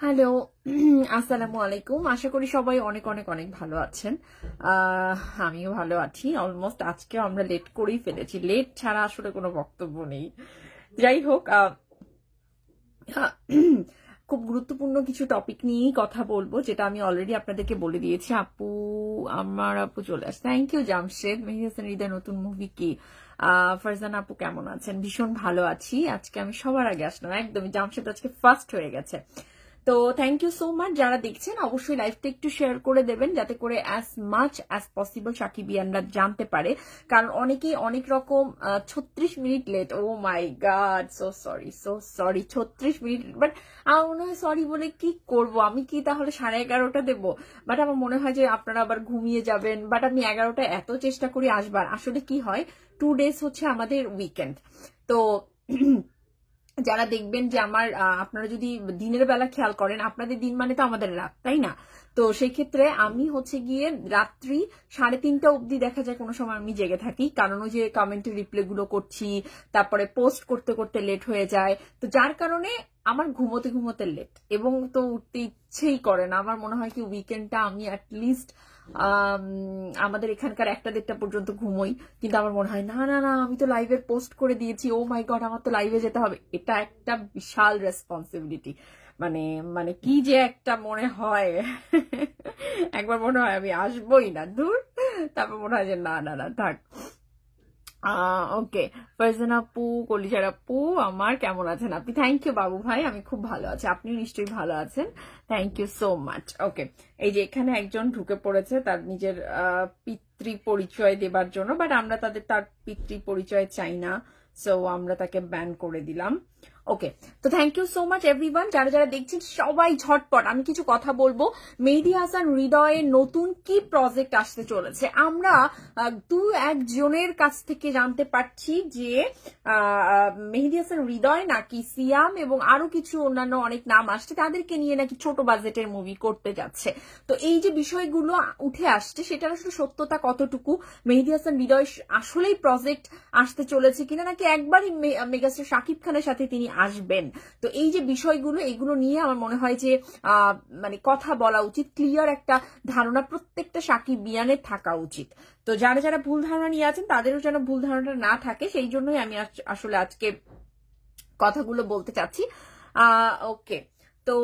Hello. আসসালামু আলাইকুম। আশা করি সবাই অনেক অনেক অনেক ভালো আছেন। আমিও ভালো আছি। অলমোস্ট আজকেও আমরা লেট করেই ফেলেছি। লেট ছাড়া আসলে কোনো বক্তব্য নেই। যাই হোক, খুব গুরুত্বপূর্ণ কিছু টপিক নিয়েই কথা বলবো, যেটা আমি অলরেডি আপনাদেরকে বলে দিয়েছি। আমার আপু চলে আসছে। Thank you Jamshed. মেহেদি হাসান হৃদয় নতুন মুভি কি? ফারজান আপু কেমন আছেন? ভীষণ ভালো আছি। আজকে আমি সবার আগে আসলাম, একদমই। জামশেদ আজকে ফার্স্ট হয়ে গেছে। তো থ্যাংক ইউ সো মাচ। যারা দেখছেন অবশ্যই লাইভটা একটু শেয়ার করে দেবেন, যাতে করে অ্যাজ মাচ অ্যাজ পসিবল সাকিবিয়ানরা জানতে পারে। কারণ অনেকেই অনেক রকম 36 minute late. Oh my God, so sorry 36 minute. But আমার মনে হয় সরি বলে কি করব, আমি কি তাহলে 11:30টা দেবো? বাট আমার মনে হয় যে আপনারা আবার ঘুমিয়ে যাবেন। বাট আমি 11টা এত চেষ্টা করি আসবার। আসলে কি হয়, 2 ডেজ হচ্ছে আমাদের উইকেন্ড। তো যারা দেখবেন যে আমার আপনারা যদি দিনের বেলা খেয়াল করেন, আপনাদের দিন মানে তো আমাদের রাত, তাই না? তো সেই ক্ষেত্রে আমি হচ্ছে গিয়ে রাত্রি 3:30টা অবধি দেখা যায় কোনো সময় আমি জেগে থাকি, কারণ ওই যে কমেন্টের রিপ্লাই গুলো করছি, তারপরে পোস্ট করতে করতে লেট হয়ে যায়। তো যার কারণে আমার ঘুমোতে ঘুমোতে লেট, এবং তো উঠতে ইচ্ছেই করে না। আমার মনে হয় কি উইকেন্ডটা আমি অ্যাটলিস্ট আমাদের এখানকার 1টা-1:30টা পর্যন্ত ঘুমোই, কিন্তু আমার মনে হয় না না না, আমি তো লাইভের পোস্ট করে দিয়েছি, ও মাই গড আমার তো লাইভে যেতে হবে। এটা একটা বিশাল রেসপন্সিবিলিটি। মানে মানে কি যে একটা মনে হয়, একবার মনে হয় আমি আসবোই না, দূর। তারপর মনে হয় যে না না না, থাক। ওকে। ফারজান আপু, কলিজার আপু আমার, কেমন আছেন আপনি? থ্যাংক ইউ বাবু ভাই, আমি খুব ভালো আছি। আপনিও নিশ্চয়ই ভালো আছেন। Thank you so much. Okay, এই যে এখানে একজন ঢুকে পড়েছে তার নিজের পিতৃ পরিচয় দেবার জন্য, বাট আমরা তার পিতৃ পরিচয় চাই না, সো আমরা তাকে ব্যান করে দিলাম। ওকে, তো thank you so much everyone. যারা যারা দেখছেন সবাই ঝটপট আমি কিছু কথা বলবো। মেহেদি হাসান হৃদয়ের নতুন কি প্রজেক্ট আসতে চলেছে, আমরা 2-1 জনের কাছ থেকে জানতে পারছি যে মেহেদি হাসান হৃদয় নাকি সিয়াম এবং আরো কিছু অন্যান্য অনেক নাম আসছে, তাদেরকে নিয়ে নাকি ছোট বাজেটের মুভি করতে যাচ্ছে। তো এই যে বিষয়গুলো উঠে আসছে, সেটার আসলে সত্যতা কতটুকু, মেহেদি হাসান হৃদয় আসলেই প্রজেক্ট আসতে চলেছে কিনা, নাকি একবারই মেগাস্টার শাকিব খানের সাথে তিনি আসবেন। তো এই যে বিষয়গুলো, এগুলো নিয়ে আমার মনে হয় যে মানে কথা বলা উচিত, ক্লিয়ার একটা ধারণা প্রত্যেকটা সাকিবিয়ানের থাকা উচিত। তো যারা যারা ভুল ধারণা নিয়ে আছেন তাদেরও যেন ভুল ধারণা না থাকে, সেই জন্যই আমি আসলে আজকে কথাগুলো বলতে চাচ্ছি। ওকে, তো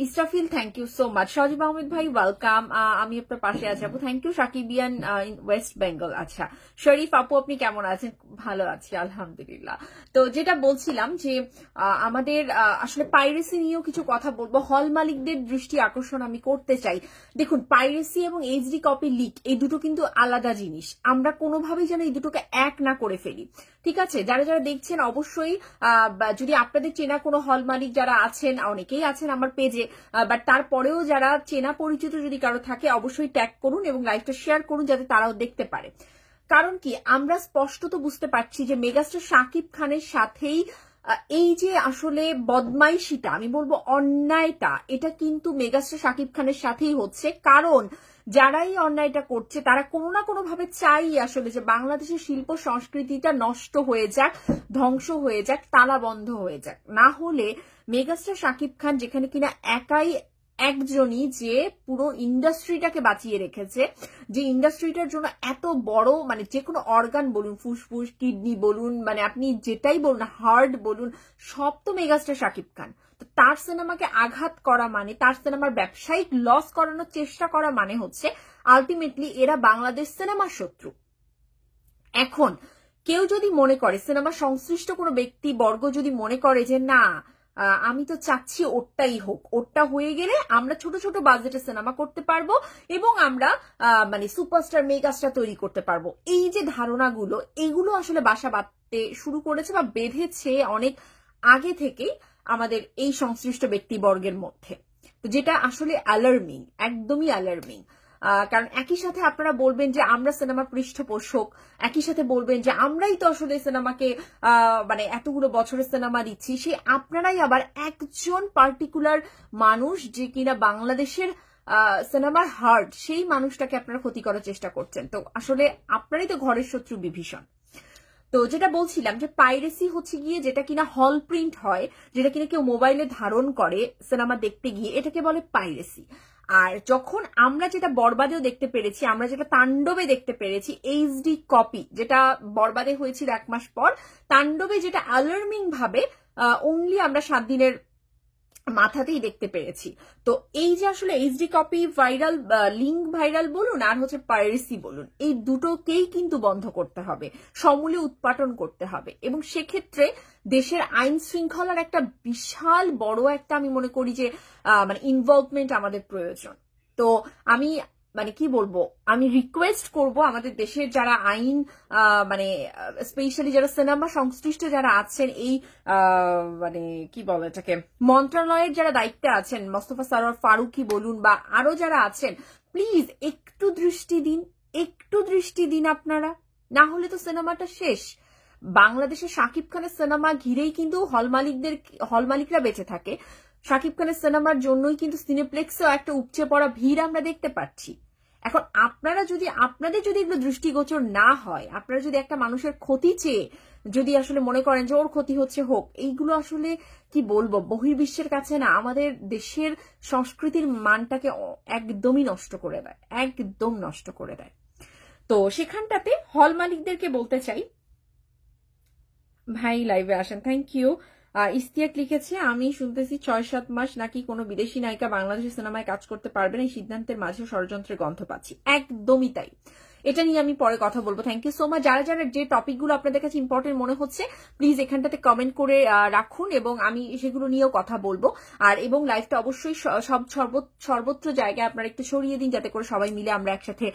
Israfil thank you so much. Sajib Ahmed ভাই ওয়েলকাম, আমি আপনার পাশে আছি আপু। Thank you. Sakibian in West Bengal. আচ্ছা, শরীফ আপু আপনি কেমন আছেন? ভালো আছি আলহামদুলিল্লাহ। তো যেটা বলছিলাম যে আমাদের আসলে পাইরেসি নিয়েও কিছু কথা বলবো। হল মালিকদের দৃষ্টি আকর্ষণ আমি করতে চাই। দেখুন, পাইরেসি এবং এইচডি কপি লিক এই দুটো কিন্তু আলাদা জিনিস। আমরা কোনোভাবেই যেন এই দুটোকে এক না করে ফেলি, ঠিক আছে? যারা যারা দেখছেন অবশ্যই যদি আপনাদের চেনা কোনো হল মালিক যারা আছেন, অনেকেই আছেন আমার পেজে, বাট তারপরেও যারা চেনা পরিচিত যদি কারো থাকে অবশ্যই ট্যাগ করুন এবং লাইভটা শেয়ার করুন, যাতে তারাও দেখতে পারে। কারণ কি, আমরা স্পষ্ট তো বুঝতে পারছি যে মেগাস্টার শাকিব খানের সাথেই এই যে আসলে বদমাইশিটা, আমি বলবো অন্যায়টা, এটা কিন্তু মেগাস্টার শাকিব খানের সাথেই হচ্ছে। কারণ যারাই অন্যায়টা করছে তারা কোনো না কোনো ভাবে চাই আসলে যে বাংলাদেশের শিল্প সংস্কৃতিটা নষ্ট হয়ে যাক, ধ্বংস হয়ে যাক, তালা বন্ধ হয়ে যাক। না হলে মেগাস্টার শাকিব খান, যেখানে কিনা একাই একজনই যে পুরো ইন্ডাস্ট্রিটাকে বাঁচিয়ে রেখেছে, যে ইন্ডাস্ট্রিটার জন্য এত বড়, মানে যে কোনো অর্গান বলুন, ফুসফুস, কিডনি বলুন, মানে আপনি যেটাই বলুন, হার্ট বলুন, সব তো মেগাস্টার শাকিব খান। তো তার সিনেমাকে আঘাত করা মানে, তার সিনেমার ব্যবসায়িক লস করানোর চেষ্টা করা মানে হচ্ছে আলটিমেটলি এরা বাংলাদেশ সিনেমার শত্রু। এখন কেউ যদি মনে করে, সিনেমা সংশ্লিষ্ট কোনো ব্যক্তি বর্গ যদি মনে করে যে না, আমি তো চাচ্ছি ওরটাই হোক, ওরটা হয়ে গেলে আমরা ছোট ছোট বাজেটে সিনেমা করতে পারবো এবং আমরা মানে সুপারস্টার মেগাস্টার তৈরি করতে পারবো, এই যে ধারণাগুলো, এগুলো আসলে বাসা বাঁধতে শুরু করেছে বা বেঁধেছে অনেক আগে থেকেই আমাদের এই সংশ্লিষ্ট ব্যক্তিবর্গের মধ্যে। তো যেটা আসলে অ্যালার্মিং, একদমই অ্যালার্মিং। কারণ একই সাথে আপনারা বলবেন যে আমরা সিনেমার পৃষ্ঠপোষক, একই সাথে বলবেন যে আমরাই তো আসলে সিনেমাকে মানে এতগুলো বছরের সিনেমা দিচ্ছি, সে আপনারাই আবার একজন পার্টিকুলার মানুষ যে কিনা বাংলাদেশের সিনেমার হার্ট, সেই মানুষটাকে আপনারা ক্ষতি করার চেষ্টা করছেন। তো আসলে আপনারাই তো ঘরের শত্রু বিভীষণ। তো যেটা বলছিলাম যে পাইরেসি হচ্ছে গিয়ে যেটা কিনা হল প্রিন্ট হয়, যেটা কিনা কেউ মোবাইলে ধারণ করে সিনেমা দেখতে গিয়ে, এটাকে বলে পাইরেসি। আর যখন আমরা যেটা বরবাদেও দেখতে পেরেছি, আমরা যেটা তাণ্ডবে দেখতে পেরেছি, এইচডি কপি যেটা বরবাদে হয়েছিল 1 মাস পর, তাণ্ডবে যেটা অ্যালার্মিং ভাবে অনলি আমরা 7 দিনের মাথাতেই দেখতে পেরেছি। তো এই যে আসলে HD copy viral, link viral বলুন আর হচ্ছে পাইরেসি বলুন, এই দুটোকেই কিন্তু বন্ধ করতে হবে, সমূলে উৎপাটন করতে হবে। এবং সেক্ষেত্রে দেশের আইন শৃঙ্খলার একটা বিশাল বড় একটা আমি মনে করি যে মানে ইনভলভমেন্ট আমাদের প্রয়োজন। তো আমি মানে কি বলবো, আমি রিকোয়েস্ট করব আমাদের দেশের যারা আইন মানে স্পেশালি যারা সিনেমা সংশ্লিষ্ট যারা আছেন, এই মানে কি বলে এটাকে মন্ত্রণালয়ের যারা দায়িত্বে আছেন, মোস্তফা সরোয়ার ফারুকী বলুন বা আরো যারা আছেন, প্লিজ একটু দৃষ্টি দিন আপনারা, না হলে তো সিনেমাটা শেষ। বাংলাদেশে শাকিব খানের সিনেমা ঘিরেই কিন্তু হল মালিকরা বেঁচে থাকে। শাকিব খানের সিনেমার জন্যই কিন্তু সিনেপ্লেক্সেও একটা উপচে পড়া ভিড় আমরা দেখতে পাচ্ছি। এখন আপনাদের যদি এগুলো দৃষ্টিগোচর না হয়, আপনারা যদি একটা মানুষের ক্ষতি চেয়ে যদি আসলে মনে করেন যে ওর ক্ষতি হচ্ছে হোক, এইগুলো আসলে কি বলবো বহির্বিশ্বের কাছে না আমাদের দেশের সংস্কৃতির মানটাকে একদমই নষ্ট করে দেয়, একদম নষ্ট করে দেয়। তো সেখানটাতে হল মালিকদেরকে বলতে চাই, ভাই লাইভে আসেন, থ্যাংক ইউ। ইস্তিয়াক লিখেছে, আমি শুনতেছি 6-7 মাস নাকি কোনো বিদেশি নায়িকা বাংলাদেশের সিনেমায় কাজ করতে পারবে না, এই সিদ্ধান্তের মাঝে ষড়যন্ত্রের গন্ধ পাচ্ছি। একদমই তাই, এটা নিয়ে আমি পরে কথা বলবো। Thank you so much. যারা যারা যে টপিকগুলো আপনাদের কাছে ইম্পর্টেন্ট মনে হচ্ছে প্লিজ এখানটাতে কমেন্ট করে রাখুন এবং আমি সেগুলো নিয়েও কথা বলবো। আর এবং লাইভটা অবশ্যই সর্বত্র জায়গায় আপনারা একটু ছড়িয়ে দিন, যাতে করে সবাই মিলে আমরা একসাথে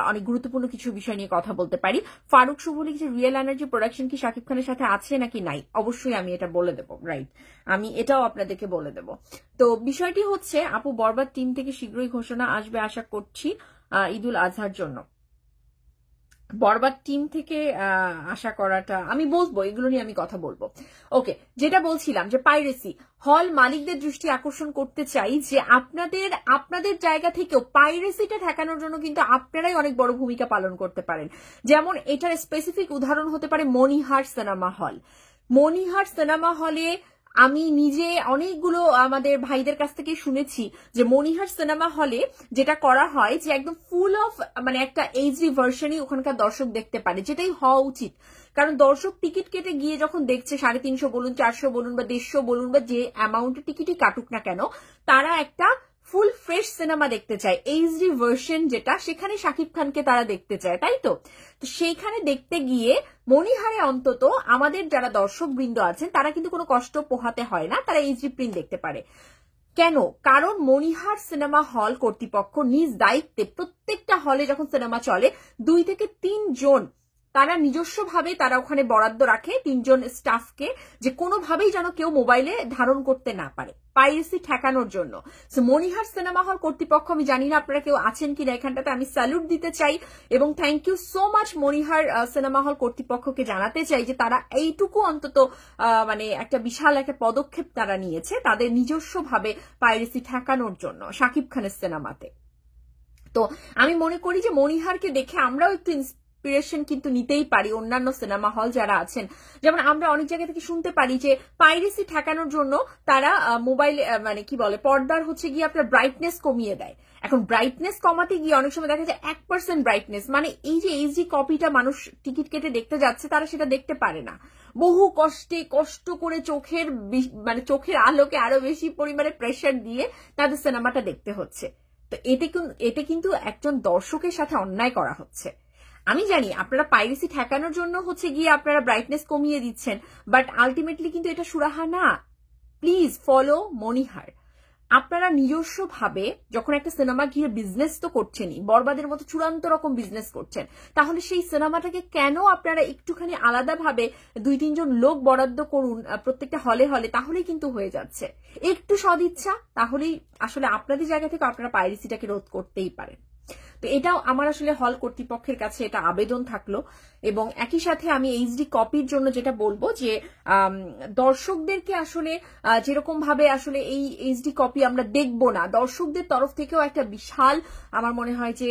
অনেক গুরুত্বপূর্ণ কিছু বিষয় নিয়ে কথা বলতে পারি। ফারুক শুভ লিখছে, রিয়েল এনার্জি প্রোডাকশন কি শাকিব খানের সাথে আছে নাকি নাই? অবশ্যই আমি এটা বলে দেবো, রাইট, আমি এটাও আপনাদেরকে বলে দেব। তো বিষয়টি হচ্ছে, আপু বরবাদ টিম থেকে শীঘ্রই ঘোষণা আসবে আশা করছি ঈদুল আজহার জন্য। বরবাদ টিম থেকে আশা করাটা আমি বলবো, এগুলো নিয়ে আমি কথা বলবো। ওকে, যেটা বলছিলাম যে পাইরেসি, হল মালিকদের দৃষ্টি আকর্ষণ করতে চাই যে আপনাদের জায়গা থেকেও পাইরেসিটা ঠেকানোর জন্য কিন্তু আপনারাই অনেক বড় ভূমিকা পালন করতে পারেন। যেমন এটার স্পেসিফিক উদাহরণ হতে পারে মনিহার সিনেমা হল। মনিহার সিনেমা হলে আমি নিজে অনেকগুলো আমাদের ভাইদের কাছ থেকে শুনেছি যে মনিহার সিনেমা হলে যেটা করা হয় যে একদম ফুল অফ মানে একটা এইচডি ভার্সনই ওখানকার দর্শক দেখতে পারে, যেটাই হওয়া উচিত। কারণ দর্শক টিকিট কেটে গিয়ে যখন দেখছে 350 বলুন, 400 বলুন বা 150 বলুন বা যে অ্যামাউন্টের টিকিটই কাটুক না কেন, তারা একটা ফুল ফ্রেশ সিনেমা দেখতে চায়, এইচডি ভার্সন যেটা, সেখানে শাকিব খানকে তারা দেখতে চায়, তাই তো? তো সেইখানে দেখতে গিয়ে মনিহারে অন্তত আমাদের যারা দর্শক বৃন্দ আছেন তারা কিন্তু কোনো কষ্ট পোহাতে হয় না, তারা এইচডি প্রিন্ট দেখতে পারে। কেন? কারণ মনিহার সিনেমা হল কর্তৃপক্ষ নিজ দায়িত্বে প্রত্যেকটা হলে যখন সিনেমা চলে 2 থেকে 3 জন তারা নিজস্বভাবে তারা ওখানে বরাদ্দ রাখে, 3 জন স্টাফকে, যে কোনোভাবেই যেন কেউ মোবাইলে ধারণ করতে না পারে, পাইরেসি ঠেকানোর জন্য। মনিহার সিনেমা হল কর্তৃপক্ষ, আমি জানি না আপনারা কেউ আছেন কিনা এখানটাতে, আমি স্যালুট দিতে চাই এবং thank you so much Monihar cinema hall কর্তৃপক্ষকে জানাতে চাই যে তারা এইটুকু অন্তত মানে একটা বিশাল একটা পদক্ষেপ তারা নিয়েছে তাদের নিজস্বভাবে পাইরেসি ঠেকানোর জন্য শাকিব খানের সিনেমাতে। তো আমি মনে করি যে মনিহারকে দেখে আমরাও একটু ইন্সপিরেশন কিন্তু নিতেই পারি অন্যান্য সিনেমা হল যারা আছেন। যেমন আমরা অনেক জায়গা থেকে শুনতে পারি যে পাইরেসি ঠেকানোর জন্য তারা মোবাইল মানে কি বলে পর্দার হচ্ছে গিয়ে আপনার ব্রাইটনেস কমিয়ে দেয়। এখন ব্রাইটনেস কমাতে গিয়ে অনেক সময় দেখা যায় 1% ব্রাইটনেস, মানে এই যে এইচডি কপিটা মানুষ টিকিট কেটে দেখতে যাচ্ছে তারা সেটা দেখতে পারে না, বহু কষ্ট করে চোখের আলোকে আরো বেশি পরিমাণে প্রেসার দিয়ে তাদের সিনেমাটা দেখতে হচ্ছে। তো এতে কিন্তু একজন দর্শকের সাথে অন্যায় করা হচ্ছে। আমি জানি আপনারা পাইরেসি ঠেকানোর জন্য হচ্ছে গিয়ে আপনারা ব্রাইটনেস কমিয়ে দিচ্ছেন, বাট আলটিমেটলি কিন্তু এটা সুরাহা না। প্লিজ ফলো মনিহার। আপনারা নিজস্বভাবে যখন একটা সিনেমা ঘিরে বিজনেস তো করছেনই, বরবাদের মতো চূড়ান্ত রকম বিজনেস করছেন, তাহলে সেই সিনেমাটাকে কেন আপনারা একটুখানি আলাদাভাবে 2-3 জন লোক বরাদ্দ করুন প্রত্যেকটা হলে হলে, তাহলেই কিন্তু হয়ে যাচ্ছে। একটু সদিচ্ছা, তাহলেই আসলে আপনাদের জায়গা থেকে আপনারা পাইরেসিটাকে রোধ করতেই পারেন। তো এটাও আমার আসলে হল কর্তৃপক্ষের কাছে এটা আবেদন থাকলো। এবং একই সাথে আমি এইচডি কপির জন্য যেটা বলবো যে দর্শকদেরকে আসলে যেরকম ভাবে আসলে এই এইচডি কপি আমরা দেখবো না, দর্শকদের তরফ থেকেও একটা বিশাল আমার মনে হয় যে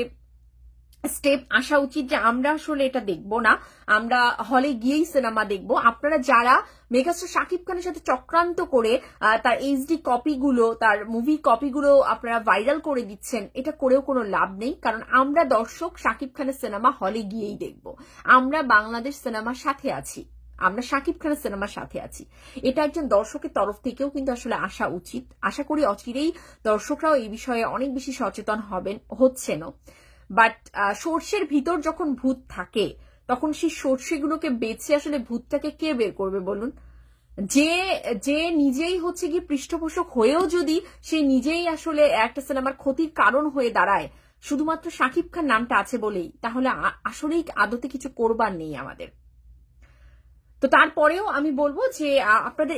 স্টেপ আসা উচিত যে আমরা আসলে এটা দেখবো না, আমরা হলে গিয়েই সিনেমা দেখবো। আপনারা যারা মেগাস্টার শাকিব খানের সাথে চক্রান্ত করে তার এইচডি কপিগুলো, তার মুভি কপিগুলো আপনারা ভাইরাল করে দিচ্ছেন, এটা করেও কোনো লাভ নেই। কারণ আমরা দর্শক শাকিব খানের সিনেমা হলে গিয়েই দেখবো। আমরা বাংলাদেশ সিনেমার সাথে আছি, আমরা শাকিব খানের সিনেমার সাথে আছি। এটা একজন দর্শকের তরফ থেকেও কিন্তু আসলে আসা উচিত। আশা করি অচিরেই দর্শকরাও এই বিষয়ে অনেক বেশি সচেতন হচ্ছেনও। বাট সর্ষের ভিতর যখন ভূত থাকে, তখন সেই সর্ষেগুলোকে বেছে আসলে ভূতটাকে কে বের করবে বলুন? যে যে নিজেই হচ্ছে কি পৃষ্ঠপোষক হয়েও যদি সে নিজেই আসলে একটা সিনেমার ক্ষতির কারণ হয়ে দাঁড়ায় শুধুমাত্র শাকিব খান নামটা আছে বলেই, তাহলে আসলেই আদতে কিছু করবার নেই আমাদের। তো তারপরেও আমি বলবো যে আপনাদের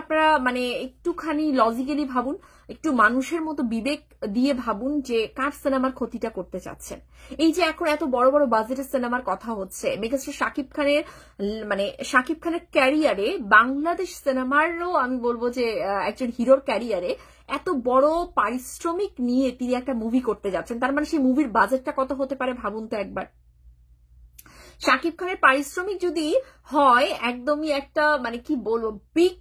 আপনারা মানে একটুখানি লজিক্যালি ভাবুন, একটু মানুষের মতো বিবেক দিয়ে ভাবুন যে কার সিনেমার ক্ষতিটা করতে চাচ্ছেন। এই যে এখন এত বড় বড় বাজেটের সিনেমার কথা হচ্ছে, মেগাস্টার শাকিব খানের মানে শাকিব খানের ক্যারিয়ারে, বাংলাদেশ সিনেমারও আমি বলবো যে একজন হিরোর ক্যারিয়ারে এত বড় পারিশ্রমিক নিয়ে তিনি একটা মুভি করতে যাচ্ছেন, তার মানে সেই মুভির বাজেটটা কত হতে পারে ভাবুন তো একবার। শাকিব খানের পারিশ্রমিক যদি হয় একদমই একটা মানে কি বলবো বিগ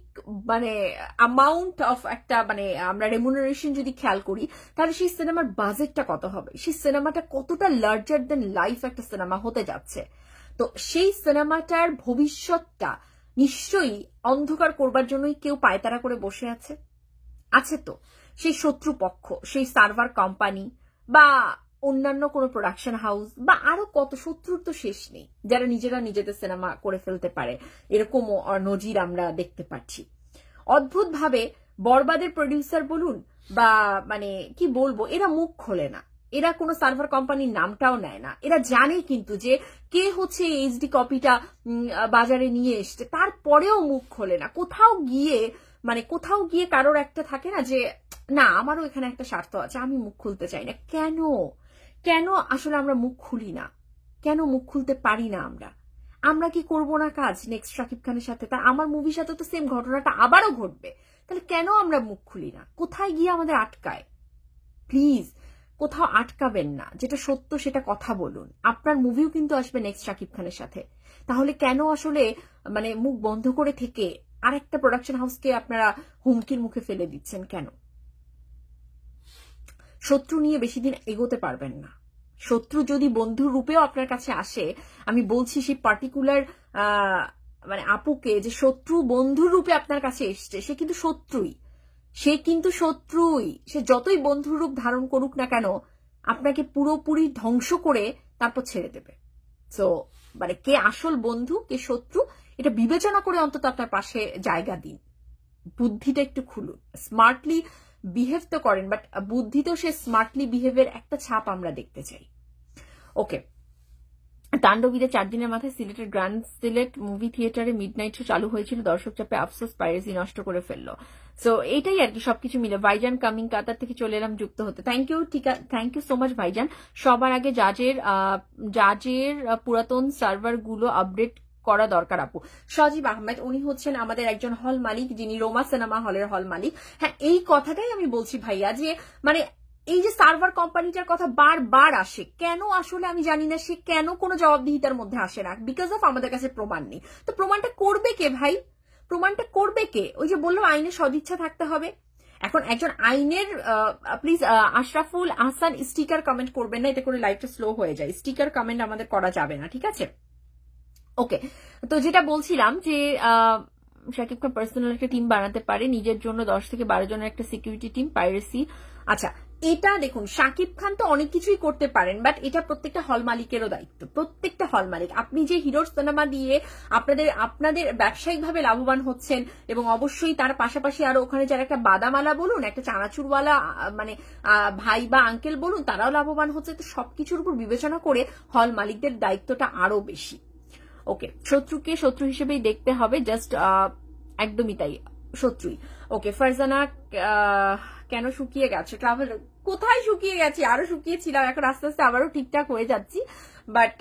মানে অ্যামাউন্ট অফ একটা মানে আমরা রেমুনারেশন যদি খেয়াল করি, তাহলে সেই সিনেমার বাজেটটা কত হবে, সেই সিনেমাটা কতটা লার্জার দেন লাইফ একটা সিনেমা হতে যাচ্ছে। তো সেই সিনেমাটার ভবিষ্যৎটা নিশ্চয়ই অন্ধকার করবার জন্যই কেউ পায়তারা করে বসে আছে তো সেই শত্রুপক্ষ, সেই সার্ভার কোম্পানি বা অন্যান্য কোনো প্রোডাকশন হাউস বা আরো কত শত্রুর তো শেষ নেই, যারা নিজেরা নিজেদের সিনেমা করে ফেলতে পারে, এরকমও নজির আমরা দেখতে পাচ্ছি। অদ্ভুত ভাবে বরবাদের প্রডিউসার বলুন বা মানে কি বলবো, এরা মুখ খোলে না, এরা কোনো সার্ভার কোম্পানির নামটাও নেয় না। এরা জানে কিন্তু যে কে হচ্ছে এইচডি কপিটা বাজারে নিয়ে এসছে, তারপরেও মুখ খোলে না। কোথাও গিয়ে কারোর একটা থাকে না যে না আমারও এখানে একটা স্বার্থ আছে, আমি মুখ খুলতে চাই না। কেন কেন আসলে আমরা মুখ খুলি না? কেন মুখ খুলতে পারি না আমরা কি করব না কাজ নেক্সট শাকিব খানের সাথে? তা আমার মুভির সাথে তো সেম ঘটনাটা আবারও ঘটবে, তাহলে কেন আমরা মুখ খুলি না? কোথায় গিয়ে আমাদের আটকায়? প্লিজ কোথাও আটকাবেন না, যেটা সত্য সেটা কথা বলুন। আপনার মুভিও কিন্তু আসবে নেক্সট শাকিব খানের সাথে, তাহলে কেন আসলে মানে মুখ বন্ধ করে থেকে আরেকটা প্রোডাকশন হাউসকে আপনারা হুমকির মুখে ফেলে দিচ্ছেন কেন? শত্রু নিয়ে বেশি দিন এগোতে পারবেন না। শত্রু যদি বন্ধুর রূপেও আপনার কাছে আসে, আমি বলছি সেই পার্টিকুলার মানে আপুকে যে শত্রু বন্ধুর রূপে আপনার কাছে এসছে, সে কিন্তু শত্রুই, সে যতই বন্ধুর রূপ ধারণ করুক না কেন আপনাকে পুরোপুরি ধ্বংস করে তারপর ছেড়ে দেবে। সো মানে কে আসল বন্ধু কে শত্রু এটা বিবেচনা করে অন্তত আপনার পাশে জায়গা দিন, বুদ্ধিটা একটু খুলুন। স্মার্টলি বিহেভ তো করেন, বাট বুদ্ধিতেও সে স্মার্টলি বিহেভের একটা ছাপ আমরা দেখতে চাই। ওকে, তাণ্ডবীদের 4 দিনের মাথায় সিলেটের গ্র্যান্ড সিলেট মুভি থিয়েটারে মিডনাইট শো চালু হয়েছিল, দর্শক চাপে আফসোস পাইরেসি নষ্ট করে ফেললো। সো এইটাই আর কি, সবকিছু মিলে। ভাইজান কামিং, কাতার থেকে চলে এলাম যুক্ত হতে। থ্যাংক ইউ সো মাচ ভাইজান। সবার আগে জাজের পুরাতন সার্ভার গুলো আপডেট করা দরকার আপু। সজীব আহমেদ, উনি হচ্ছেন আমাদের একজন হল মালিক, যিনি রোমা সিনেমা হলের হল মালিক। হ্যাঁ, এই কথাটাই আমি বলছি ভাইয়া, যে মানে এই যে সার্ভার কোম্পানিটার কথা বারবার আসে, কেন আসলে আমি জানি না, সে কেন কোনো জবাবদিহিতার মধ্যে আসে না, বিকজ অফ আমাদের কাছে প্রমাণ নেই। তো প্রমাণটা করবে কে ভাই? প্রমাণটা করবে কে? ওই যে বললো আইনের সদিচ্ছা থাকতে হবে। এখন একজন আইনের please Ashraful Ahsan sticker comment করবেন না, এটা করে লাইভটা স্লো হয়ে যায়। স্টিকার কমেন্ট আমাদের করা যাবে না, ঠিক আছে? ওকে, তো যেটা বলছিলাম যে শাকিব খান পার্সোনাল একটা টিম বানাতে পারে নিজের জন্য, 10 থেকে 12 জনের একটা সিকিউরিটি টিম, পাইরেসি। আচ্ছা, এটা দেখুন শাকিব খান তো অনেক কিছুই করতে পারেন, বাট এটা প্রত্যেকটা হল মালিকেরও দায়িত্ব। প্রত্যেকটা হল মালিক, আপনি যে হিরোর সিনেমা দিয়ে আপনাদের ব্যবসায়িকভাবে লাভবান হচ্ছেন, এবং অবশ্যই তার পাশাপাশি আরো ওখানে যারা একটা বাদামালা বলুন, একটা চানাচুরওয়ালা মানে ভাই বা আঙ্কেল বলুন, তারাও লাভবান হচ্ছে। তো সবকিছুর উপর বিবেচনা করে হল মালিকদের দায়িত্বটা আরো বেশি। ওকে, শত্রুকে শত্রু হিসেবেই দেখতে হবে, জাস্ট একদমই তাই, শত্রুই। ওকে, ফারজানা কেন শুকিয়ে গেছে? ট্রাভেল কোথায় শুকিয়ে গেছি? আরো শুকিয়েছিলাম, এখন আস্তে আস্তে আবারও ঠিকঠাক হয়ে যাচ্ছি, বাট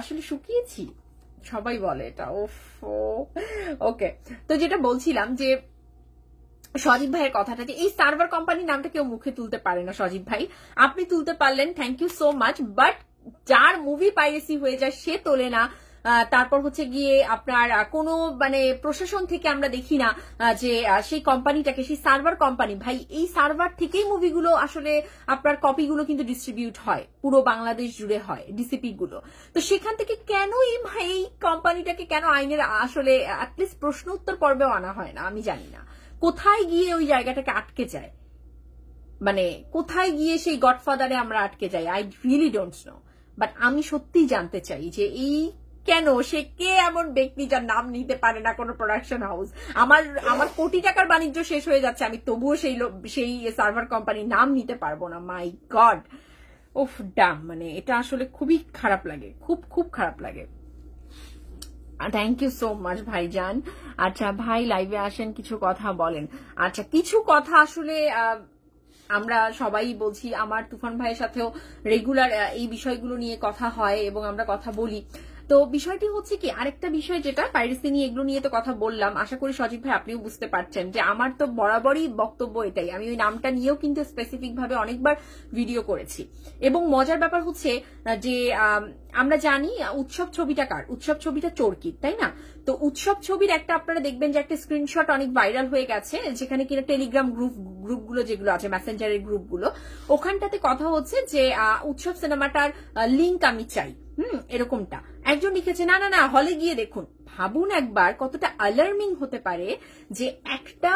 আসলে শুকিয়েছি, সবাই বলে এটা। ওকে, তো যেটা বলছিলাম যে সজীব ভাইয়ের কথাটা, যে এই সার্ভার কোম্পানি নামটা কেউ মুখে তুলতে পারে না। সজীব ভাই আপনি তুলতে পারলেন, thank you so much, but যার মুভি পাইরেসি হয়ে যায় সে তোলে না। তারপর হচ্ছে গিয়ে আপনার কোনো মানে প্রশাসন থেকে আমরা দেখি না যে সেই কোম্পানিটাকে, সেই সার্ভার কোম্পানি, ভাই এই সার্ভার থেকেই মুভিগুলো আসলে আপনার কপিগুলো কিন্তু ডিস্ট্রিবিউট হয়, পুরো বাংলাদেশ জুড়ে হয় ডিসিপি গুলো। তো সেখান থেকে কেন এই কোম্পানিটাকে কেন আইনের আসলে অ্যাটলিস্ট প্রশ্ন উত্তর পর্বেও আনা হয় না, আমি জানি না। কোথায় গিয়ে ওই জায়গাটাকে আটকে যায়, মানে কোথায় গিয়ে সেই গডফাদারে আমরা আটকে যাই, I really don't know. But আমি সত্যিই জানতে চাই যে এই কেন, সে কে এমন ব্যক্তি যার নাম নিতে পারে না কোনো প্রোডাকশন হাউস। আমার কোটি টাকার বাণিজ্য শেষ হয়ে যাচ্ছে, আমি তবুও সেই সার্ভার কোম্পানির নাম নিতে পারবো না। মাই গড, উফ ডাম, মানে এটা আসলে খুবই খারাপ লাগে, খুব খুব খারাপ লাগে। থ্যাংক ইউ সো মাচ ভাইজান। আচ্ছা ভাই লাইভে আসেন, কিছু কথা বলেন। আচ্ছা কিছু কথা আসলে আমরা সবাই বলছি, আমার তুফান ভাইয়ের সাথেও রেগুলার এই বিষয়গুলো নিয়ে কথা হয় এবং আমরা কথা বলি। তো বিষয়টি হচ্ছে কি, আরেকটা বিষয় যেটা পাইরেসি নিয়ে, এগুলো নিয়ে তো কথা বললাম, আশা করি সজীব ভাই আপনিও বুঝতে পারছেন যে আমার তো বরাবরই বক্তব্য এটাই। আমি ওই নামটা নিয়েও কিন্তু স্পেসিফিক ভাবে অনেকবার ভিডিও করেছি। এবং মজার ব্যাপার হচ্ছে যে আমরা জানি উৎসব ছবিটা কার, উৎসব ছবিটা চরকির, তাই না? তো উৎসব ছবির একটা আপনারা দেখবেন যে একটা স্ক্রিনশট অনেক ভাইরাল হয়ে গেছে, যেখানে কিনা টেলিগ্রাম গ্রুপগুলো যেগুলো আছে, মেসেঞ্জারের গ্রুপগুলো, ওখানটাতে কথা হচ্ছে যে উৎসব সিনেমাটার লিংক আমি চাই, এরকমটা একজন লিখেছে। না না না, হলে গিয়ে দেখুন। ভাবুন একবার কতটা অ্যালার্মিং হতে পারে যে একটা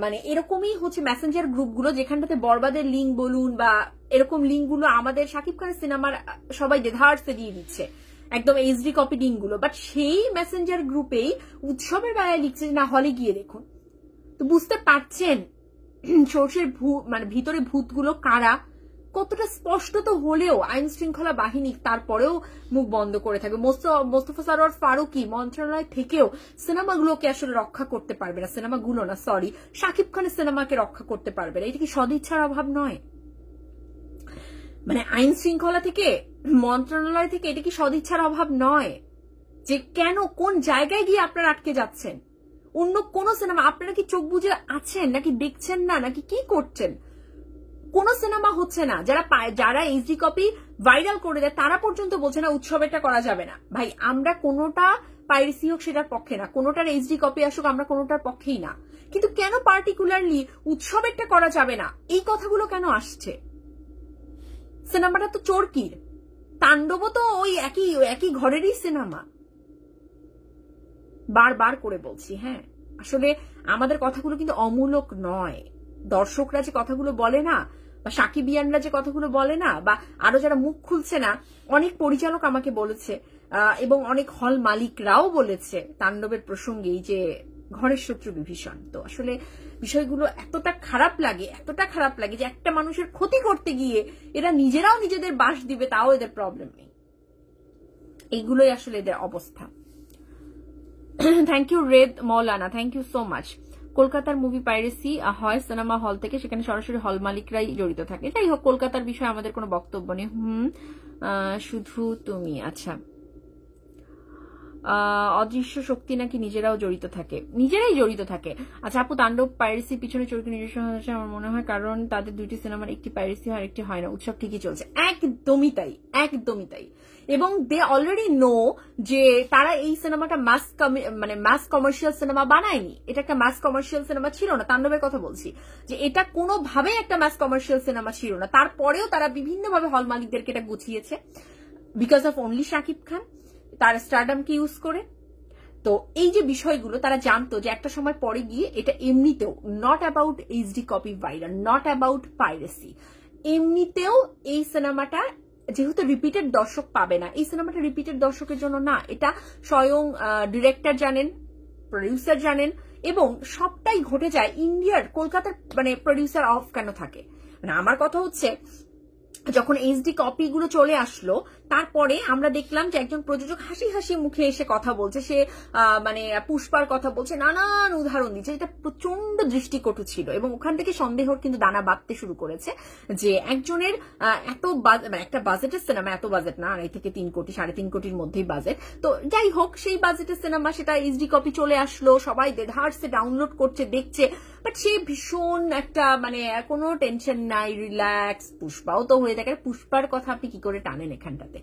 মানে এরকমই হচ্ছে মেসেঞ্জার গ্রুপগুলো, যেখানটাতে বরবাদের লিঙ্ক বলুন বা এরকম লিঙ্কগুলো আমাদের শাকিব খানের সিনেমার সবাই দেধারসে দিয়ে দিচ্ছে, একদম এইচডি কপি লিঙ্কগুলো, বাট সেই মেসেঞ্জার গ্রুপেই উৎসবের বেলায় লিখছে না হলে গিয়ে দেখুন। তো বুঝতে পারছেন সর্ষের মানে ভিতরে ভূতগুলো কারা, কতটা স্পষ্ট তো হলেও আইন শৃঙ্খলা বাহিনী তারপরেও মুখ বন্ধ করে থাকবে। মোস্তফা সরোয়ার ফারুকী মন্ত্রণালয় থেকেও সিনেমাগুলোকে আসলে রক্ষা করতে পারবে না, সিনেমাগুলো না সরি শাকিব খানের সিনেমাকে রক্ষা করতে পারবে না। এটা কি সদিচ্ছার অভাব নয়? মানে আইন শৃঙ্খলা থেকে, মন্ত্রণালয় থেকে, এটা কি সদিচ্ছার অভাব নয়? যে কেন, কোন জায়গায় গিয়ে আপনারা আটকে যাচ্ছেন? অন্য কোন সিনেমা আপনারা কি চোখ বুজে আছেন নাকি দেখছেন না, নাকি কি করছেন? কোন সিনেমা হচ্ছে না, যারা এইচডি কপি ভাইরাল করে দেয় তারা পর্যন্ত বলছে না উৎসবেরটা করা যাবে না। ভাই আমরা কোনোটা পাইরেসি হোক সেটার পক্ষে না, কোনোটার এইচডি কপি আসুক আমরা কোনোটার পক্ষেই না, কিন্তু কেন পার্টিকুলারলি উৎসবেরটা করা যাবে না, এই কথাগুলো কেন আসছে? সিনেমাটা তো চরকির, তাণ্ডবও তো ওই একই ঘরেরই সিনেমা। বারবার করে বলছি, হ্যাঁ আসলে আমাদের কথাগুলো কিন্তু অমূলক নয়। দর্শকরা যে কথাগুলো বলে না, বা সাকিবিয়ানরা যে কথাগুলো বলে না, বা আরো যারা মুখ খুলছে না, অনেক পরিচালক আমাকে বলেছে এবং অনেক হল মালিকরাও বলেছে তাণ্ডবের প্রসঙ্গেই যে ঘরের শত্রু বিভীষণ। তো আসলে বিষয়গুলো এতটা খারাপ লাগে যে একটা মানুষের ক্ষতি করতে গিয়ে এরা নিজেরাও নিজেদের বাস দিবে, তাও এদের প্রবলেম নেই। এইগুলোই আসলে এদের অবস্থা। থ্যাংক ইউ রেদ Maulana, thank you so much. কলকাতার মুভি পাইরেসি হয় সিনেমা হল থেকে, সেখানে সরাসরি হল মালিকরাই জড়িত থাকে। যাই হোক, কলকাতার বিষয়ে আমাদের কোনো বক্তব্য নেই। শুধু তুমি, আচ্ছা অদৃশ্য শক্তি নাকি নিজেরাই জড়িত থাকে। আচ্ছা আপু, তাণ্ডব পাইরেসি পিছনে চরকি নিজস্ব হচ্ছে আমার মনে হয়, কারণ তাদের দুইটি সিনেমার একটি পাইরেসি হয় একটি হয় না, উৎসব ঠিকই চলছে। একদমই তাই। এবং দে অলরেডি নো যে তারা এই সিনেমাটা মাস কমার্শিয়াল সিনেমা বানায়নি, এটা একটা মাস কমার্শিয়াল সিনেমা ছিল না। তাণ্ডবের কথা বলছি যে এটা কোনোভাবেই একটা মাস কমার্শিয়াল সিনেমা ছিল না, তারপরেও তারা বিভিন্নভাবে হল মালিকদেরকে এটা গুছিয়েছে because of only Shakib Khan, তার স্টারডামকে ইউজ করে। তো এই যে বিষয়গুলো তারা জানতো যে একটা সময় পরে গিয়ে এটা এমনিতেও not about HD copy viral, not about piracy, এমনিতেও এই সিনেমাটা যেহেতু রিপিটেড দর্শক পাবে না, এই সিনেমাটা রিপিটেড দর্শকের জন্য না, এটা স্বয়ং ডিরেক্টর জানেন, প্রডিউসার জানেন, এবং সবটাই ঘটে যায় ইন্ডিয়ার, কলকাতার মানে প্রডিউসার অফ কেন থাকে। মানে আমার কথা হচ্ছে যখন এইচডি কপি গুলো চলে আসলো, তারপরে আমরা দেখলাম যে একজন প্রযোজক হাসি হাসি মুখে এসে কথা বলছে, সে মানে পুষ্পার কথা বলছে, নানান উদাহরণ দিচ্ছে, এটা প্রচন্ড দৃষ্টিকটু ছিল। এবং ওখান থেকে সন্দেহর কিন্তু দানা বাঁধতে শুরু করেছে যে একজনের এত একটা বাজেটের সিনেমা, এত বাজেট না, 2.5 থেকে 3 কোটি 3.5 কোটির মধ্যেই বাজেট, তো যাই হোক সেই বাজেটের সিনেমা, সেটা এইচডি কপি চলে আসলো, সবাই দেধারসে ডাউনলোড করছে, দেখছে, বাট সে ভীষণ একটা মানে কোনো টেনশন নাই, রিল্যাক্স। পুষ্পাও তো হয়ে থাকে, পুষ্পার কথা আপনি কি করে টানেন এখানটাতে,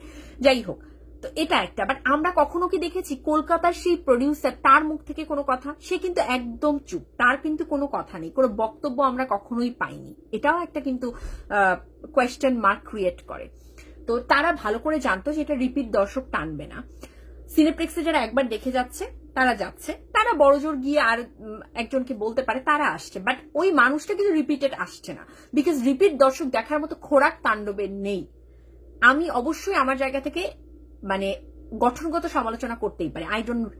যাই হোক। তো এটা একটা, বাট আমরা কখনো কি দেখেছি কলকাতার সেই প্রডিউসার, তার মুখ থেকে কোনো কথা? সে কিন্তু একদম চুপ, তার কিন্তু কোনো কথা নেই, কোনো বক্তব্য আমরা কখনোই পাইনি। এটাও একটা কিন্তু কোয়েশ্চেন মার্ক ক্রিয়েট করে। তো তারা ভালো করে জানতো যে এটা রিপিট দর্শক টানবে না। সিনেপ্লেক্সে যারা একবার দেখে যাচ্ছে তারা যাচ্ছে, তারা বড়জোর গিয়ে আর একজনকে বলতে পারে তারা আসছে, বাট ওই মানুষটা কিন্তু রিপিটেড আসছে না, বিকজ রিপিট দর্শক দেখার মতো খোরাক তাণ্ডবে নেই। আমি অবশ্যই আমার জায়গা থেকে মানে গঠনগত সমালোচনা করতেই পারি,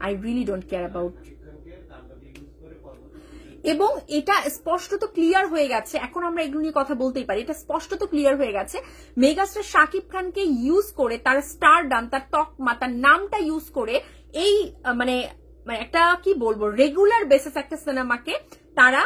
I really don't care about. এবং এটা স্পষ্টত ক্লিয়ার হয়ে গেছে, এখন আমরা এগুলো নিয়ে কথা বলতেই পারি, এটা স্পষ্টত ক্লিয়ার হয়ে গেছে, মেগাস্টার শাকিব খানকে ইউজ করে, তার স্টারডাম, তার তকমা, তার নামটা ইউজ করে এই মানে একটা কি বলবো রেগুলার বেসিস একটা সিনেমাকে তারা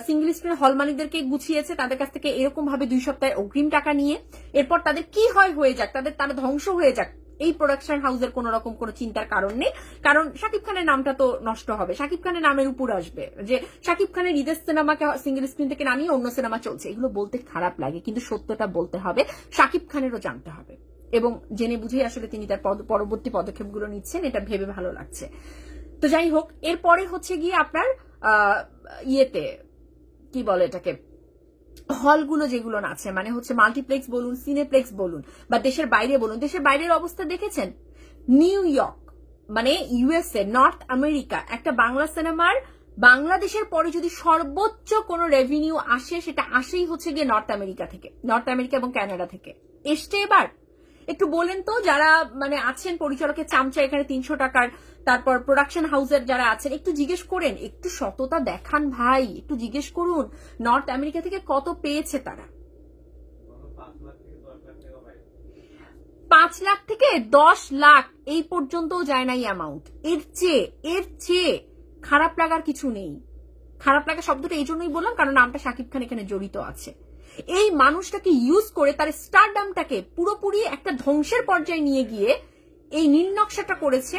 সিঙ্গেল স্ক্রিন হল মালিকদেরকে গুছিয়েছে, তাদের কাছ থেকে এরকম ভাবে 2 সপ্তাহের অগ্রিম টাকা নিয়ে, এরপর তাদের কি হয় হয়ে যাক, তারা ধ্বংস হয়ে যাক, এই প্রোডাকশন হাউসের কোন রকম কোন চিন্তার কারণ নেই, কারণ শাকিব খানের নামটা তো নষ্ট হবে, শাকিব খানের নামের উপর আসবে যে শাকিব খানের ঈদের সিনেমাকে সিঙ্গেল স্ক্রিন থেকে নামিয়ে অন্য সিনেমা চলছে। এগুলো বলতে খারাপ লাগে, কিন্তু সত্যটা বলতে হবে, শাকিব খানেরও জানতে হবে, এবং জেনে বুঝেই আসলে তিনি তার পরবর্তী পদক্ষেপগুলো নিচ্ছেন, এটা ভেবে ভালো লাগছে। তো যাই হোক, এরপরে হচ্ছে গিয়ে আপনার ইয়েতে কি বলে এটাকে, হলগুলো যেগুলো আছে, মানে হচ্ছে মাল্টিপ্লেক্স বলুন, সিনেপ্লেক্স বলুন, বা দেশের বাইরে বলুন, দেশের বাইরের অবস্থা দেখেছেন? নিউ ইয়র্ক মানে ইউএসএ, নর্থ আমেরিকা, একটা বাংলা সিনেমার বাংলাদেশের পরে যদি সর্বোচ্চ কোনো রেভিনিউ আসে, সেটা আসেই হচ্ছে গিয়ে নর্থ আমেরিকা এবং কানাডা থেকে। এসছে এবার একটু বলেন তো, যারা মানে আছেন পরিচালকের চামচা এখানে 300 টাকার, তারপর প্রোডাকশন হাউসের যারা আছেন, একটু জিজ্ঞেস করেন, একটু সততা দেখান ভাই, একটু জিজ্ঞেস করুন নর্থ আমেরিকা থেকে কত পেয়েছে তারা। 5 লাখ থেকে 10 লাখ এই পর্যন্তও যায় নাই অ্যামাউন্ট। এর চেয়ে খারাপ লাগার কিছু নেই। খারাপ লাগা শব্দটা এই জন্যই বললাম কারণ নামটা শাকিব খান এখানে জড়িত আছে। এই মানুষটাকে ইউজ করে তার স্টারডামটাকে পুরোপুরি একটা ধ্বংসের পর্যায়ে নিয়ে গিয়ে এই নীল নকশাটা করেছে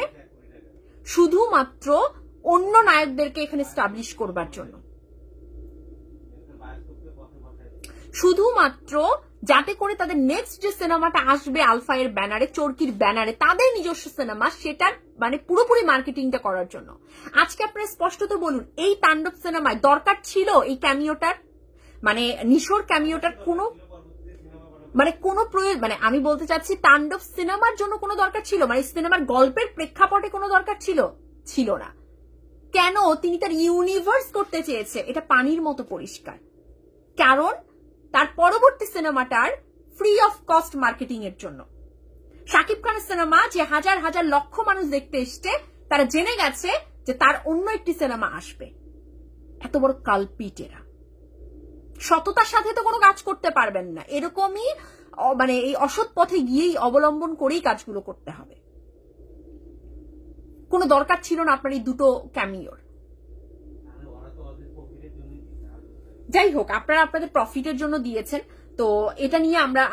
শুধুমাত্র অন্য নায়কদেরকে এখানে স্টাবলিশ করবার জন্য, শুধুমাত্র যাতে করে তাদের নেক্সট যে সিনেমাটা আসবে আলফা এর ব্যানারে, চরকির ব্যানারে, তাদের নিজস্ব সিনেমা, সেটার মানে পুরোপুরি মার্কেটিংটা করার জন্য। আজকে আপনারা স্পষ্টত বলুন, এই তাণ্ডব সিনেমায় দরকার ছিল এই ক্যামিওটার, মানে নিশোর ক্যামিওটার কোনো প্রয়োজন, মানে আমি বলতে চাচ্ছি তাণ্ডব সিনেমার জন্য কোনো দরকার ছিল, মানে সিনেমার গল্পের প্রেক্ষাপটে কোনো দরকার ছিল না। কেন? তিনি তার ইউনিভার্স করতে চেয়েছে, এটা পানির মতো পরিষ্কার। কারণ তার পরবর্তী সিনেমাটার ফ্রি অফ কস্ট মার্কেটিং এর জন্য। শাকিব খানের সিনেমা যে হাজার হাজার লক্ষ মানুষ দেখতে এসছে, তারা জেনে গেছে যে তার অন্য একটি সিনেমা আসবে। এত বড় কালপিটেরা সততার সাথে তো কোনো কাজ করতে পারবেন না, এরকমই মানে এই অসৎ পথে গিয়েই অবলম্বন করেই কাজগুলো করতে হবে। কোনো দরকার ছিল না আপনার এই দুটো ক্যামিওর। যাই হোক, আপনারা আপনাদের প্রফিটের জন্য দিয়েছেন, তো এটা নিয়ে আমরা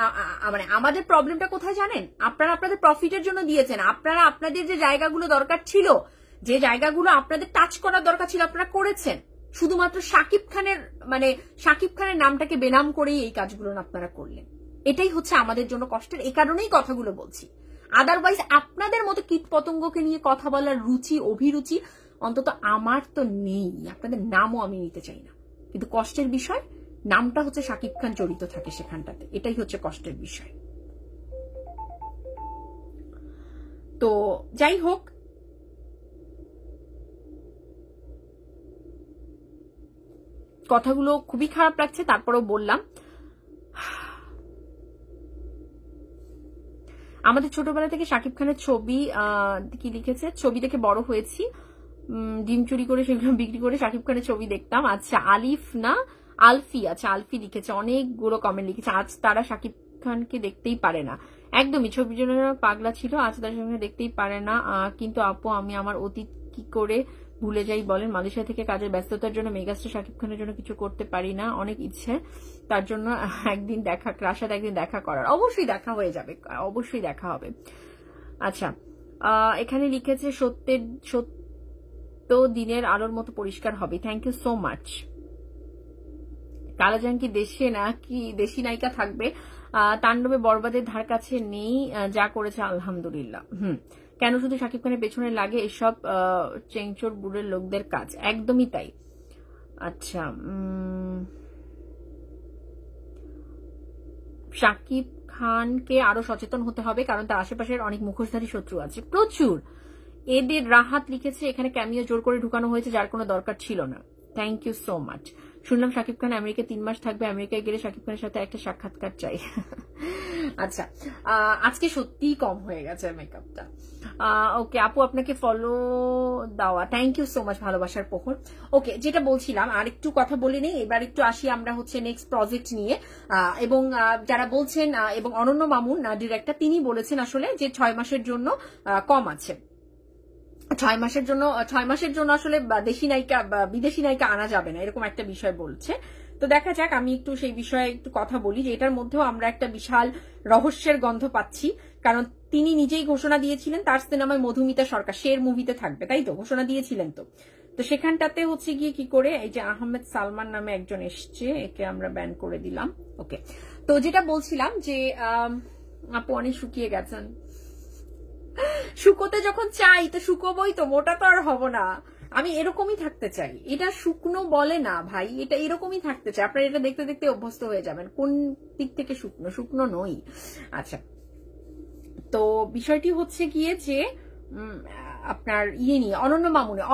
মানে আমাদের প্রবলেমটা কোথায় জানেন? আপনারা আপনাদের প্রফিটের জন্য দিয়েছেন, আপনারা আপনাদের যে জায়গাগুলো দরকার ছিল, যে জায়গাগুলো আপনাদের টাচ করার দরকার ছিল, আপনারা করেছেন। শুধুমাত্র শাকিব খানের নামটাকে বেনাম করেই এই কাজগুলো আপনারা করলেন। এটাই হচ্ছে আমাদের জন্য কষ্টের, এই কারণেই কথাগুলো বলছি। আদারওয়াইজ আপনাদের মতো কীট পতঙ্গকে নিয়ে কথা বলার রুচি, অভিরুচি অন্তত আমার তো নেই, আপনাদের নামও আমি নিতে চাই না। কিন্তু কষ্টের বিষয়, নামটা হচ্ছে শাকিব খান জড়িত থাকে সেখানটাতে, এটাই হচ্ছে কষ্টের বিষয়। তো যাই হোক, কথাগুলো খুবই খারাপ লাগছে, তারপরেও বললাম। আমাদের ছোটবেলা থেকে শাকিব খানের ছবি কি লিখেছে, ছবি দেখে বড় হয়েছি, ডিম চুরি করে সেগুলো বিক্রি করে শাকিব খানের ছবি দেখতাম। আচ্ছা, আলিফ না আলফি, আচ্ছা আলফি লিখেছে, অনেকগুলো কমেন্ট লিখেছে, আজ তারা শাকিব খানকে দেখতেই পারে না। একদমই, ছবির জন্য পাগলা ছিল, আজ তার সঙ্গে দেখতেই পারে না। কিন্তু আপু আমি আমার অতীত কি করে ভুলে যাই বলেন? মালয়েশিয়া থেকে কাজের ব্যস্ততার জন্য মেগাস্টার শাকিব খানের জন্য কিছু করতে পারি না, অনেক ইচ্ছে তার জন্য একদিন দেখা, রাশাদ একদিন দেখা করার। অবশ্যই দেখা হয়ে যাবে, অবশ্যই দেখা হবে। আচ্ছা, এখানে লিখেছে সত্য দিনের আলোর মতো পরিষ্কার হবে। Thank you so much. কালাজান কি দেশি নায়িকা থাকবে? তাণ্ডবে বরবাদের ধার কাছে নেই, যা করেছে আলহামদুলিল্লাহ। কেন শুধু শাকিব খানের পেছনে লাগে এসব চেংচোর বুড়ের লোকদের কাজ? একদমই তাই। আচ্ছা, শাকিব খানকে আরো সচেতন হতে হবে, কারণ তার আশেপাশের অনেক মুখোশধারী শত্রু আছে প্রচুর। এদের রাহাত লিখেছে এখানে ক্যামিও জোর করে ঢুকানো হয়েছে, যার কোনো দরকার ছিল না। Thank you so much. শুনলাম শাকিব খান আমেরিকা 3 মাস থাকবে, আমেরিকায় গেলে শাকিব খানের সাথে একটা সাক্ষাৎকার চাই। আচ্ছা, আজকে সত্যিই কম হয়ে গেছে মেকআপটা। ওকে আপু, আপনাকে ফলো দেওয়া, থ্যাংক ইউ সো মাচ, ভালোবাসার প্রহর। ওকে, যেটা বলছিলাম আর একটু কথা বলে নেই, এবার একটু আসি আমরা হচ্ছে নেক্সট প্রজেক্ট নিয়ে। এবং যারা বলছেন, এবং অনন্য মামুন ডিরেক্টর, তিনি বলেছেন আসলে যে 6 মাসের জন্য কম আছে, 6 মাসের জন্য আসলে দেশি নায়িকা বা বিদেশি নায়িকা আনা যাবে না, এরকম একটা বিষয় বলছে। তো দেখা যাক, আমি একটু সেই বিষয়ে একটু কথা বলি যে এটার মধ্যেও আমরা একটা বিশাল রহস্যের গন্ধ পাচ্ছি। কারণ তিনি নিজেই ঘোষণা দিয়েছিলেন তার সিনেমায় মধুমিতা সরকার শের মুভিতে থাকবে, তাই তো ঘোষণা দিয়েছিলেন। তো সেখানটাতে হচ্ছে গিয়ে কি করে, এই যে আহমেদ সালমান নামে একজন এসছে, একে আমরা ব্যান করে দিলাম। ওকে, তো যেটা বলছিলাম যে আপু অনেক শুকিয়ে গেছেন। শুকোতে যখন চাই তো শুকোবই, তো মোটা তো আর হব না। আমি এরকমই থাকতে চাই, এটা শুকনো বলে না ভাই, এটা এরকমই থাকতে চাই। আপনারা এটা দেখতে দেখতে অভ্যস্ত হয়ে যাবেন কোন দিক থেকে শুকনো নই। আচ্ছা, তো বিষয়টি হচ্ছে গিয়ে যে আপনার নিয়ে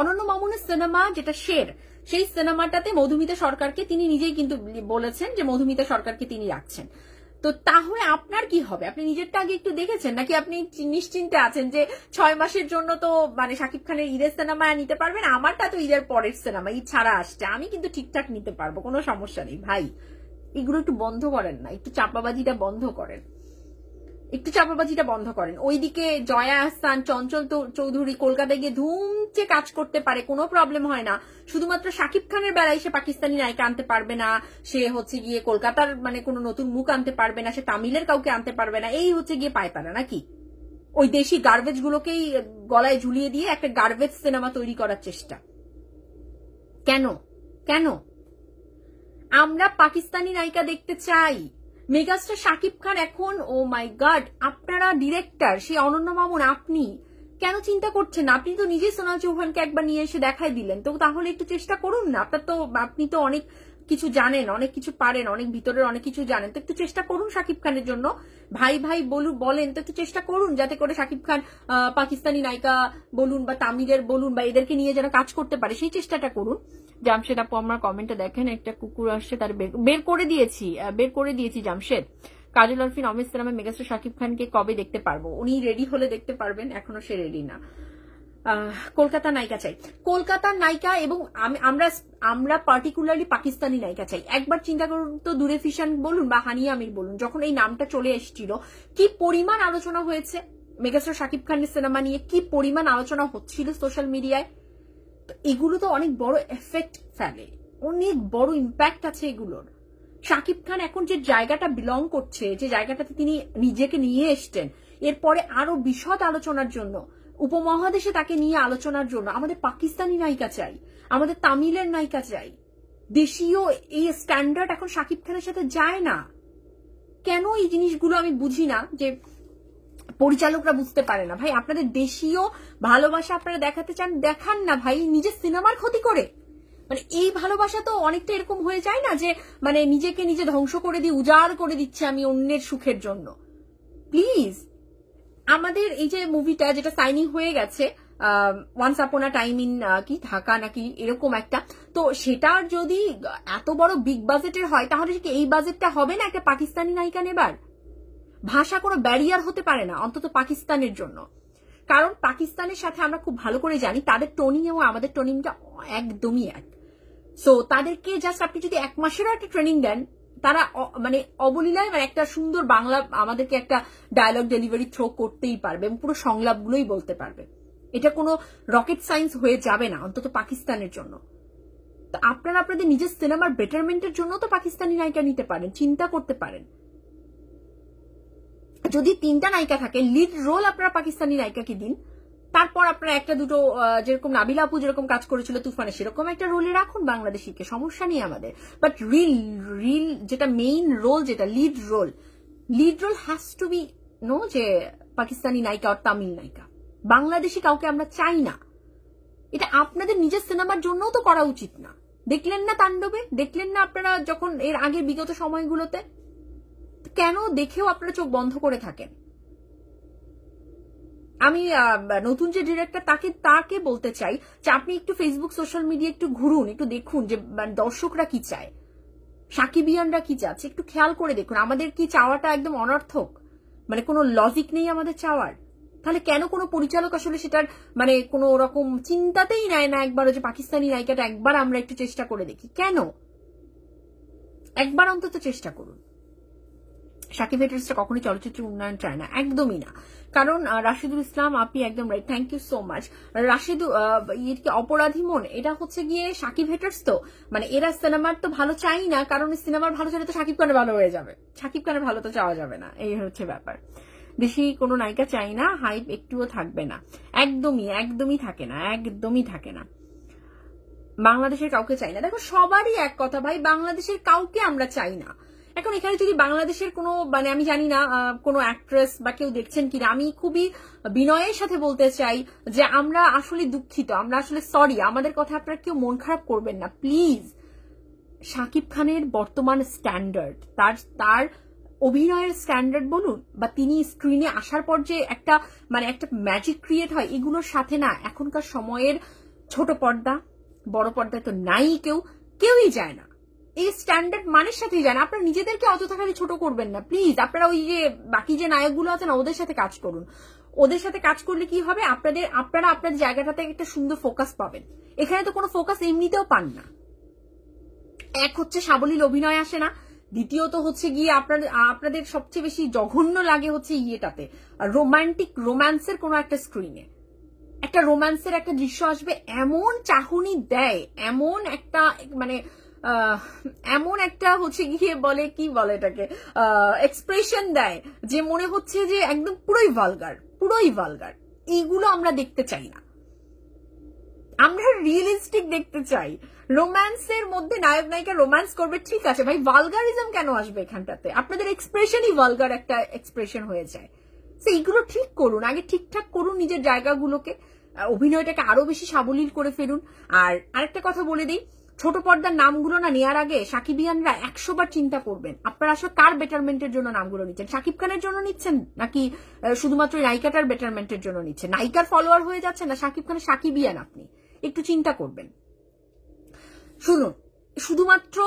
অনন্য মামুনের সিনেমা যেটা শের, সেই সিনেমাটাতে মধুমিতা সরকারকে তিনি নিজেই কিন্তু বলেছেন যে মধুমিতা সরকারকে তিনি রাখছেন। তো তাহলে আপনার কি হবে? আপনি নিজেরটা আগে একটু দেখেছেন নাকি আপনি নিশ্চিন্তে আছেন যে 6 মাসের জন্য তো মানে শাকিব খানের ঈদের সিনেমা নিতে পারবেন? আমারটা তো ঈদের পরের সিনেমা, ঈদ ছাড়া আসছে, আমি কিন্তু ঠিকঠাক নিতে পারবো, কোনো সমস্যা নেই ভাই। এগুলো একটু বন্ধ করেন না, একটু চাপাবাজিটা বন্ধ করেন। ওইদিকে জয়া আহসান, চঞ্চল চৌধুরী কলকাতায় গিয়ে ধুমচে কাজ করতে পারে, কোনো প্রবলেম হয় না। শুধুমাত্র শাকিব খানের বেলায় সে পাকিস্তানি নায়িকা আনতে পারবে না, সে হচ্ছে গিয়ে কলকাতার মানে কোনো নতুন মুখ আনতে পারবে না, সে তামিলের কাউকে আনতে পারবে না, এই হচ্ছে গিয়ে পায়তারা নাকি? ওই দেশি গার্বেজ গুলোকেই গলায় ঝুলিয়ে দিয়ে একটা গার্বেজ সিনেমা তৈরি করার চেষ্টা কেন? আমরা পাকিস্তানি নায়িকা দেখতে চাই। মেগাস্টার শাকিব খান এখন, ও মাই গড, আপনারা ডিরেক্টর, সেই অনন্য মামুন, আপনি কেন চিন্তা করছেন না? আপনি তো নিজেই সোনাল চৌহানকে একবার নিয়ে এসে দেখাই দিলেন, তো তাহলে একটু চেষ্টা করুন না। আপনি তো অনেক কিছু জানেন, অনেক কিছু পারেন, অনেক ভিতরের অনেক কিছু জানেন, তো একটু চেষ্টা করুন শাকিব খানের জন্য। ভাই বলেন তো, একটু চেষ্টা করুন যাতে করে শাকিব খান পাকিস্তানি নায়িকা বলুন বা তামিলের বলুন বা এদেরকে নিয়ে যেন কাজ করতে পারে, সেই চেষ্টাটা করুন। জামশেদ আপু আমার কমেন্টে দেখেন, একটা কুকুর আসছে, তার বের করে দিয়েছি জামশেদ। কাজল আরফিন অমিত সিনেমা মেগাস্টার শাকিব খানকে কবে দেখতে পারবো? উনি রেডি হলে দেখতে পারবেন, এখনো সে রেডি না। কলকাতা নায়িকা চাই, কলকাতার নায়িকা, এবং আমরা পার্টিকুলারলি পাকিস্তানি নায়িকা চাই। একবার চিন্তা করুন তো, দূরে ফিশান বলুন বা হানিয়া আমির বলুন, যখন এই নামটা চলে এসেছিল কি পরিমাণ আলোচনা হয়েছে মেগাস্টার শাকিব খানের সিনেমা নিয়ে, কি পরিমাণ আলোচনা হচ্ছিল সোশ্যাল মিডিয়ায়। এগুলো তো অনেক বড় এফেক্ট ফেলে, অনেক বড় ইম্প্যাক্ট আছে এগুলোর। শাকিব খান এখন যে জায়গাটা বিলং করছে, যে জায়গাটাতে তিনি নিজেকে নিয়ে এসছেন, এরপরে আরো বিশদ আলোচনার জন্য, উপমহাদেশে তাকে নিয়ে আলোচনার জন্য আমাদের পাকিস্তানি নায়িকা চাই, আমাদের তামিলের নায়িকা চাই। দেশীয় এই স্ট্যান্ডার্ড এখন শাকিব খানের সাথে যায় না। কেন এই জিনিসগুলো আমি বুঝি না, যে পরিচালকরা বুঝতে পারে না। ভাই, আপনাদের দেশীয় ভালোবাসা আপনারা দেখাতে চান, দেখান না ভাই, নিজের সিনেমার ক্ষতি করে। মানে এই ভালোবাসা তো অনেকটা এরকম হয়ে যায় না, যে মানে নিজেকে নিজে ধ্বংস করে দিয়ে উজাড় করে দিচ্ছে আমি অন্যের সুখের জন্য। প্লিজ, আমাদের এই যে মুভিটা যেটা সাইনিং হয়ে গেছে, once upon a time in কি ঢাকা নাকি এরকম একটা, তো সেটার যদি এত বড় বিগ বাজেটের হয়, তাহলে কি এই বাজেটটা হবে না একটা পাকিস্তানি নায়িকা নেবার? ভাষা কোনো ব্যারিয়ার হতে পারে না, অন্তত পাকিস্তানের জন্য। কারণ পাকিস্তানের সাথে আমরা খুব ভালো করে জানি তাদের টোনিং এবং আমাদের টোনিংটা একদমই এক। সো তাদেরকে জাস্ট আপনি যদি 1 মাসেরও একটা ট্রেনিং দেন, তারা মানে অবলীলায় মানে একটা সুন্দর বাংলা আমাদেরকে একটা ডায়লগ ডেলিভারি থ্রো করতেই পারবে এবং পুরো সংলাপগুলোই বলতে পারবে। এটা কোনো রকেট সায়েন্স হয়ে যাবে না, অন্তত পাকিস্তানের জন্য। আপনারা আপনাদের নিজের সিনেমার বেটারমেন্টের জন্য তো পাকিস্তানি নায়িকা নিতে পারেন, চিন্তা করতে পারেন। যদি 3টা নায়িকা থাকে, লিড রোল আপনারা পাকিস্তানি নায়িকাকে দিন, তারপর আপনারা একটা দুটো যেরকম নাবিলা আপু যেরকম কাজ করেছিল তুফানে, সেরকম একটা রোলে রাখুন বাংলাদেশিকে, সমস্যা নেই আমাদের। বাট রিল যেটা মেইন রোল, যেটা lead role has to be no যে পাকিস্তানি নায়িকা আর তামিল নায়িকা। বাংলাদেশি কাউকে আমরা চাই না। এটা আপনাদের নিজের সিনেমার জন্যও তো করা উচিত না। দেখলেন না তাণ্ডবে, দেখলেন না আপনারা যখন এর আগের বিগত সময়গুলোতে, কেন দেখেও আপনারা চোখ বন্ধ করে থাকেন? আমি নতুন যে ডিরেক্টর তাকে বলতে চাই যে আপনি একটু ফেসবুক সোশ্যাল মিডিয়া একটু ঘুরুন, একটু দেখুন যে দর্শকরা কি চায়, সাকিবিয়ানরা কি চাচ্ছে, একটু খেয়াল করে দেখুন। আমাদের কি চাওয়াটা একদম অনর্থক, মানে কোনো লজিক নেই আমাদের চাওয়ার? তাহলে কেন কোনো পরিচালক আসলে সেটার মানে কোনো রকম চিন্তাতেই নেয় না একবারও যে পাকিস্তানি নায়িকাটা একবার আমরা একটু চেষ্টা করে দেখি? কেন? একবার অন্তত চেষ্টা করুন। সাকিব হেটার্সটা কখনোই চলচ্চিত্রের উন্নয়ন চায় না, একদমই না। কারণ রাশিদুল ইসলাম আপনি একদম right, thank you so much. অপরাধী মন, এটা হচ্ছে গিয়ে সাকিব হেটার্স, তো মানে এরা সিনেমার তো ভালো চাই না, কারণ সিনেমার ভালো চাইলে তো সাকিব খানের ভালো হয়ে যাবে, সাকিব খানের ভালো তো চাওয়া যাবে না, এই হচ্ছে ব্যাপার। বেশি কোনো নায়িকা চাই না, হাইপ একটুও থাকবে না, একদমই থাকে না, একদমই থাকে না। বাংলাদেশের কাউকে চাই না। দেখো সবারই এক কথা ভাই, বাংলাদেশের কাউকে আমরা চাই না। এখন এখানে যদি বাংলাদেশের কোনো মানে আমি জানি না কোনো অ্যাক্ট্রেস বা কেউ দেখছেন কিনা, আমি খুবই বিনয়ের সাথে বলতে চাই যে আমরা আসলে দুঃখিত, আমরা আসলে সরি, আমাদের কথা আপনারা কেউ মন খারাপ করবেন না প্লিজ। শাকিব খানের বর্তমান স্ট্যান্ডার্ড, তার অভিনয়ের স্ট্যান্ডার্ড বলুন, বা তিনি স্ক্রিনে আসার পর যে একটা মানে একটা ম্যাজিক ক্রিয়েট হয়, এগুলোর সাথে না এখনকার সময়ের ছোট পর্দা বড় পর্দায় তো নাই, কেউই যায় না, এই স্ট্যান্ডার্ড মানের সাথেই যায় না। আপনারা নিজেদেরকে অযথা খালি ছোট করবেন না প্লিজ। আপনারা ওই যে বাকি যে নায়কগুলো আছে না, ওদের সাথে কাজ করুন। ওদের সাথে কাজ করলে কি হবে, আপনারা আপনাদের জায়গাটাতে একটা সুন্দর ফোকাস পাবেন। এখানে তো কোনো ফোকাস এমনিতেও পান না। এক হচ্ছে সাবলীল অভিনয় আসে না, দ্বিতীয়ত হচ্ছে গিয়ে আপনাদের সবচেয়ে বেশি জঘন্য লাগে হচ্ছে ইয়েটাতে রোম্যান্সের কোনো একটা স্ক্রিনে একটা রোম্যান্সের একটা দৃশ্য আসবে, এমন চাহনি দেয়, এমন একটা মানে এমন একটা হচ্ছে গিয়ে কি বলে এটাকে এক্সপ্রেশন দেয় যে মনে হচ্ছে যে একদম পুরোই ভালগার। এইগুলো আমরা দেখতে চাই না, আমরা রিয়েলিস্টিক দেখতে চাই। রোম্যান্সের মধ্যে নায়ক নায়িকা রোম্যান্স করবে, ঠিক আছে ভাই, ভালগারিজম কেন আসবে এখানটাতে? আপনাদের এক্সপ্রেশনই ভালগার একটা এক্সপ্রেশন হয়ে যায়। এইগুলো ঠিক করুন, আগে ঠিকঠাক করুন নিজের জায়গাগুলোকে, অভিনয়টাকে আরো বেশি সাবলীল করে ফেলুন। আর আরেকটা কথা বলে দিই, ছোট পর্দার নামগুলো না নেওয়ার আগে সাকিবিয়ানরা 100 বার চিন্তা করবেন আপনারা আসলে কার বেটারমেন্টের জন্য নামগুলো নিচ্ছেন। সাকিব খানের জন্য নিচ্ছেন নাকি শুধুমাত্র নায়িকাটার বেটারমেন্টের জন্য নিচ্ছেন? নায়িকার ফলোয়ার হয়ে যাচ্ছেন না সাকিব খানের সাকিবিয়ান? আপনি একটু চিন্তা করবেন। শুনুন, শুধুমাত্র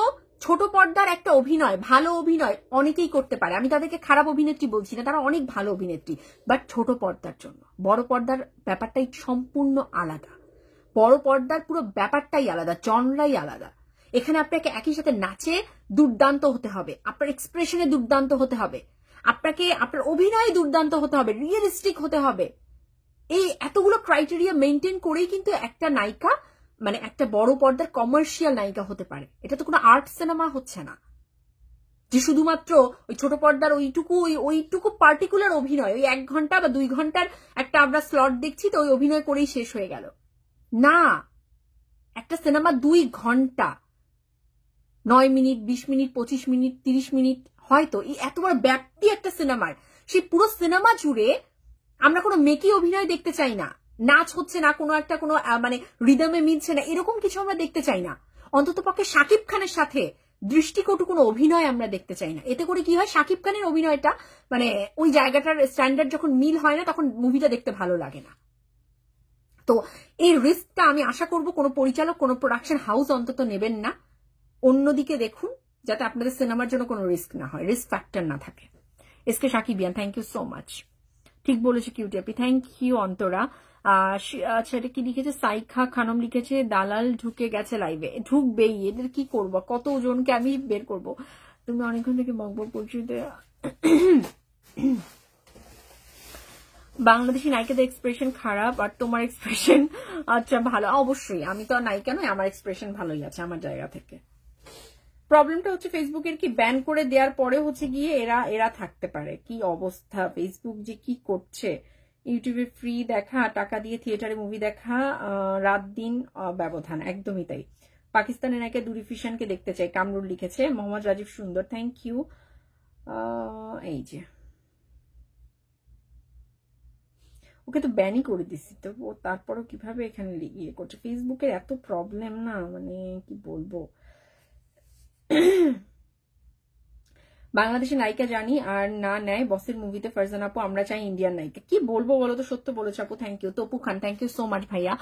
ছোট পর্দার একটা অভিনয়, ভালো অভিনয় অনেকেই করতে পারে, আমি তাদেরকে খারাপ অভিনেত্রী বলছি না, তারা অনেক ভালো অভিনেত্রী, বাট ছোট পর্দার জন্য বড় পর্দার ব্যাপারটাই সম্পূর্ণ আলাদা। বড় পর্দার পুরো ব্যাপারটাই আলাদা, জনরাই আলাদা। এখানে আপনাকে একই সাথে নাচে দুর্দান্ত হতে হবে, আপনার এক্সপ্রেশনে দুর্দান্ত হতে হবে, আপনার অভিনয়ে দুর্দান্ত হতে হবে, রিয়েলিস্টিক হতে হবে। এই এতগুলো ক্রাইটেরিয়া মেনটেন করেই কিন্তু একটা নায়িকা মানে একটা বড় পর্দার কমার্শিয়াল নায়িকা হতে পারে। এটা তো কোনো আর্ট সিনেমা হচ্ছে না যে শুধুমাত্র ওই ছোট পর্দার ওইটুকু পার্টিকুলার অভিনয়, ওই 1 ঘন্টা বা 2 ঘন্টার একটা আমরা স্লট দেখছি তো ওই অভিনয় করেই শেষ হয়ে গেল না। একটা সিনেমা 2 ঘন্টা, 9 মিনিট, 20 মিনিট, 25 মিনিট, 30 মিনিট, হয়তো এই এত বড় ব্যাপ্তি একটা সিনেমার, সেই পুরো সিনেমা জুড়ে আমরা কোনো মেকি অভিনয় দেখতে চাই না, নাচ হচ্ছে না, কোনো মানে রিদমে মিলছে না, এরকম কিছু আমরা দেখতে চাই না। অন্তত পক্ষে শাকিব খানের সাথে দৃষ্টিকটু কোনো অভিনয় আমরা দেখতে চাই না। এতে করে কি হয়, শাকিব খানের অভিনয়টা মানে ওই জায়গাটার স্ট্যান্ডার্ড যখন মিল হয় না, তখন মুভিটা দেখতে ভালো লাগে না। তো এই রিস্কটা আমি আশা করব কোনো পরিচালক, কোনো প্রোডাকশন হাউস অন্তত নেবেন না। অন্যদিকে দেখুন যাতে আপনাদের সিনেমার জন্য কোনো রিস্ক না হয়, রিস্ক ফ্যাক্টর না থাকে। SK Sakibian, thank you so much. ঠিক বলেছো cutie Api, thank you Antara. আচ্ছা এটা কি লিখেছে, সাইখা খানম লিখেছে দালাল ঢুকে গেছে লাইভে। ঢুকবেই, এদের কি করবো, কত জনকে আমি বের করব। তুমি অনেকক্ষণ থেকে বকবক করছো। বাংলাদেশি নায়িকাদের এক্সপ্রেশন খারাপ আর তোমার এক্সপ্রেশন আচ্ছা ভালো। অবশ্যই, আমি তো আর নায়িকা নই, আমার এক্সপ্রেশন ভালোই আছে আমার জায়গা থেকে। প্রবলেমটা হচ্ছে ফেসবুকের কি ব্যান করে দেওয়ার পরে হচ্ছে গিয়ে এরা থাকতে পারে। কি অবস্থা, ফেসবুক যে কি করছে। ইউটিউবে ফ্রি দেখা, টাকা দিয়ে থিয়েটারে মুভি দেখা, রাত দিন ব্যবধান, একদমই তাই। পাকিস্তানের নায়িকা দুরি ফিশানকে দেখতে চাই, কামরুল লিখেছে। মোহাম্মদ রাজীব সুন্দর, থ্যাংক ইউ। এই যে ওকে তো ব্যানই করে দিছি, তো ও তারপরও কিভাবে এখানে ইয়ে করছে। ফেসবুকের এত প্রবলেম না, মানে কি বলবো। বাংলাদেশের নায়িকা জানি আর না নেয় বসের মুভিতে ফারজানা আপু, আমরা চাই ইন্ডিয়ান নায়িকা। কি বলবো বলো তো, সত্য বলেছো আপু, thank you. Tapu Khan, thank you so much ভাইয়া।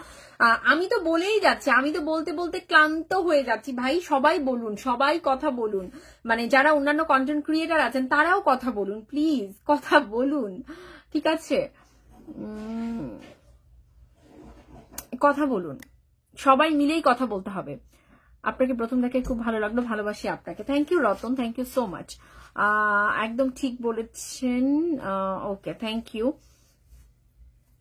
আমি তো বলেই যাচ্ছি, আমি তো বলতে বলতে ক্লান্ত হয়ে যাচ্ছি ভাই। সবাই বলুন, সবাই কথা বলুন, মানে যারা অন্যান্য কন্টেন্ট ক্রিয়েটার আছেন তারাও কথা বলুন, প্লিজ কথা বলুন, ঠিক আছে, কথা বলুন, সবাই মিলেই কথা বলতে হবে। আপনাকে প্রথম দেখে খুব ভালো লাগলো, ভালোবাসি আপনাকে। Thank you Ratan, thank you so much. একদম ঠিক বলেছেন। Okay, thank you.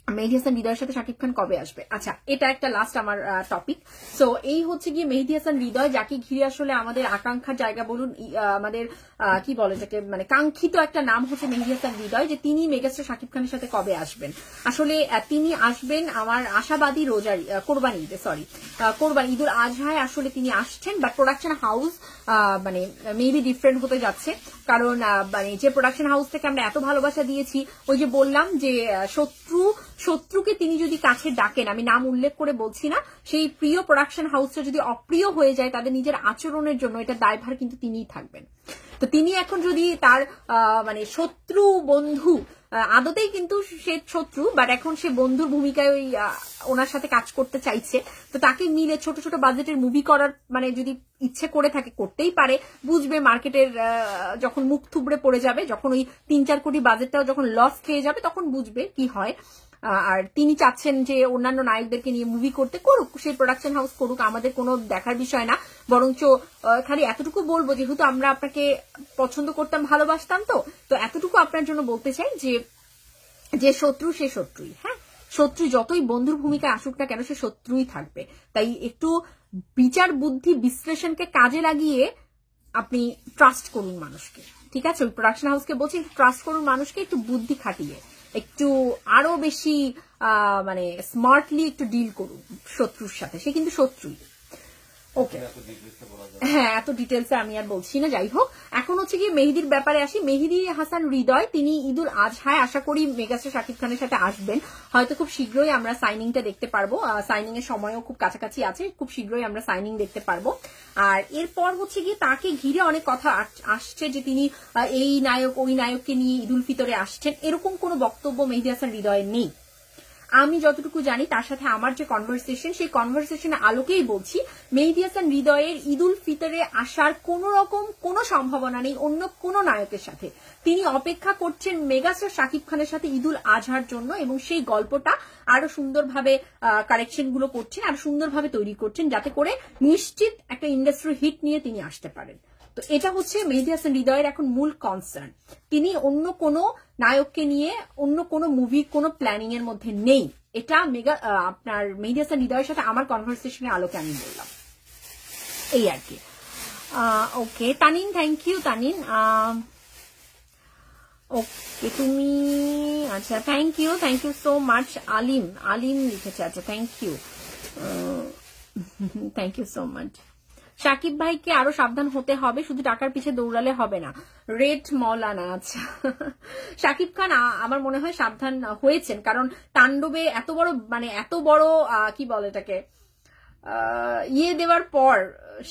Mehedi Hasan হৃদয়ের সাথে শাকিব খান কবে আসবে? আচ্ছা, এটা একটা লাস্ট আমার টপিক। সো এই হচ্ছে গিয়ে মেহেদী হাসান হৃদয়, যাকে ঘিরে আসলে আমাদের আকাঙ্ক্ষার জায়গা বলুন, আমাদের কি বলে যাকে, মানে কাঙ্ক্ষিত একটা নাম হচ্ছে মেহেদী হাসান হৃদয়, যে তিনি মেগাস্টার শাকিব খানের সাথে কবে আসবেন। আসলে তিনি আসবেন আমার আশাবাদী রোজারি কোরবানি ঈদে, সরি কোরবানি ঈদুল আজহায় আসলে তিনি আসছেন, বাট প্রোডাকশন হাউস মানে মেবি ডিফারেন্ট হতে যাচ্ছে। কারণ মানে যে প্রোডাকশন হাউস থেকে আমরা এত ভালোবাসা দিয়েছি, ওই যে বললাম যে শত্রুকে তিনি যদি কাছে ডাকেন, আমি নাম উল্লেখ করে বলছি না, সেই প্রিয় প্রোডাকশন হাউসটা যদি অপ্রিয় হয়ে যায় তাদের নিজের আচরণের জন্য, এটা দায়ভার কিন্তু তিনিই থাকবেন। তো তিনি এখন যদি তার মানে শত্রু বন্ধু, আদতেই কিন্তু সে শত্রু, বাট এখন সে বন্ধুর ভূমিকায় ওই ওনার সাথে কাজ করতে চাইছে, তো তাকে মিলে ছোট ছোট বাজেটের মুভি করার মানে যদি ইচ্ছে করে থাকে, করতেই পারে। বুঝবে মার্কেটের যখন মুখ থুবড়ে পড়ে যাবে, যখন ওই 3-4 কোটি বাজেটটাও যখন লস খেয়ে যাবে, তখন বুঝবে কি হয়। আর তিনি চাচ্ছেন যে অন্যান্য নায়কদেরকে নিয়ে মুভি করতে, করুক, সেই প্রোডাকশন হাউস করুক, আমাদের কোনো দেখার বিষয় না। বরঞ্চ খালি এতটুকু বলবো, যেহেতু আমরা আপনাকে পছন্দ করতাম, ভালোবাসতাম, তো এতটুকু আপনার জন্য বলতে চাই যে শত্রু সে শত্রুই, হ্যাঁ, শত্রু যতই বন্ধুর ভূমিকায় আসুক না কেন, সে শত্রুই থাকবে। তাই একটু বিচার বুদ্ধি বিশ্লেষণকে কাজে লাগিয়ে আপনি ট্রাস্ট করুন মানুষকে, ঠিক আছে। ওই প্রোডাকশন হাউসকে বলছি, ট্রাস্ট করুন মানুষকে, একটু বুদ্ধি খাটিয়ে, একটু আরো বেশি মানে স্মার্টলি একটু ডিল করুন শত্রুর সাথে, সে কিন্তু শত্রুই। ওকে, হ্যাঁ, এত ডিটেলসে আমি আর বলছি না। যাই হোক, এখন হচ্ছে গিয়ে মেহেদির ব্যাপারে আসি। মেহেদী হাসান হৃদয় তিনি ঈদুল আজহায় আশা করি মেগাস্টার শাকিব খানের সাথে আসবেন। হয়তো খুব শীঘ্রই আমরা সাইনিংটা দেখতে পারবো, সাইনিং এর সময়ও খুব কাছাকাছি আছে, খুব শীঘ্রই আমরা সাইনিং দেখতে পারবো। আর এরপর হচ্ছে গিয়ে তাকে ঘিরে অনেক কথা আসছে যে তিনি এই নায়ক ওই নায়ককে নিয়ে ঈদুল ফিতরে আসছেন, এরকম কোনো বক্তব্য মেহেদী হাসান হৃদয়ের নেই। আমি যতটুকু জানি, তার সাথে আমার যে কনভারসেশন, সেই কনভারসেশনের আলোকেই বলছি, মেহেদী হাসান হৃদয়ের ঈদুল ফিতরে আসার কোন রকম কোনো সম্ভাবনা নেই অন্য কোন নায়কের সাথে। তিনি অপেক্ষা করছেন মেগাস্টার শাকিব খানের সাথে ঈদুল আজহার জন্য, এবং সেই গল্পটা আরো সুন্দরভাবে কারেকশন গুলো করছেন, আরো সুন্দরভাবে তৈরি করছেন, যাতে করে নিশ্চিত একটা ইন্ডাস্ট্রি হিট নিয়ে তিনি আসতে পারেন। তো এটা হচ্ছে মেহেদী হাসান হৃদয়ের এখন মূল কনসার্ন। তিনি অন্য কোনো নায়ককে নিয়ে অন্য কোনো মুভি কোনো প্ল্যানিং এর মধ্যে নেই। এটা আপনার মেহেদী হাসান হৃদয়ের সাথে আমার কনভারসেশনের আলোকে আমি বললাম, এই আর কি। ওকে তানিন, থ্যাংক ইউ তানিন। ওকে তুমি, আচ্ছা thank you so much. Alim লিখেছে, আচ্ছা thank you so much. Shakib ভাইকে আরো সাবধান হতে হবে, শুধু টাকার পিছে দৌড়ালে হবে না। রেড মৌলানা, আচ্ছা শাকিব খান আমার মনে হয় সাবধান হয়েছেন, কারণ তাণ্ডবে এত বড় কি বলে এটাকে ইয়ে দেওয়ার পর,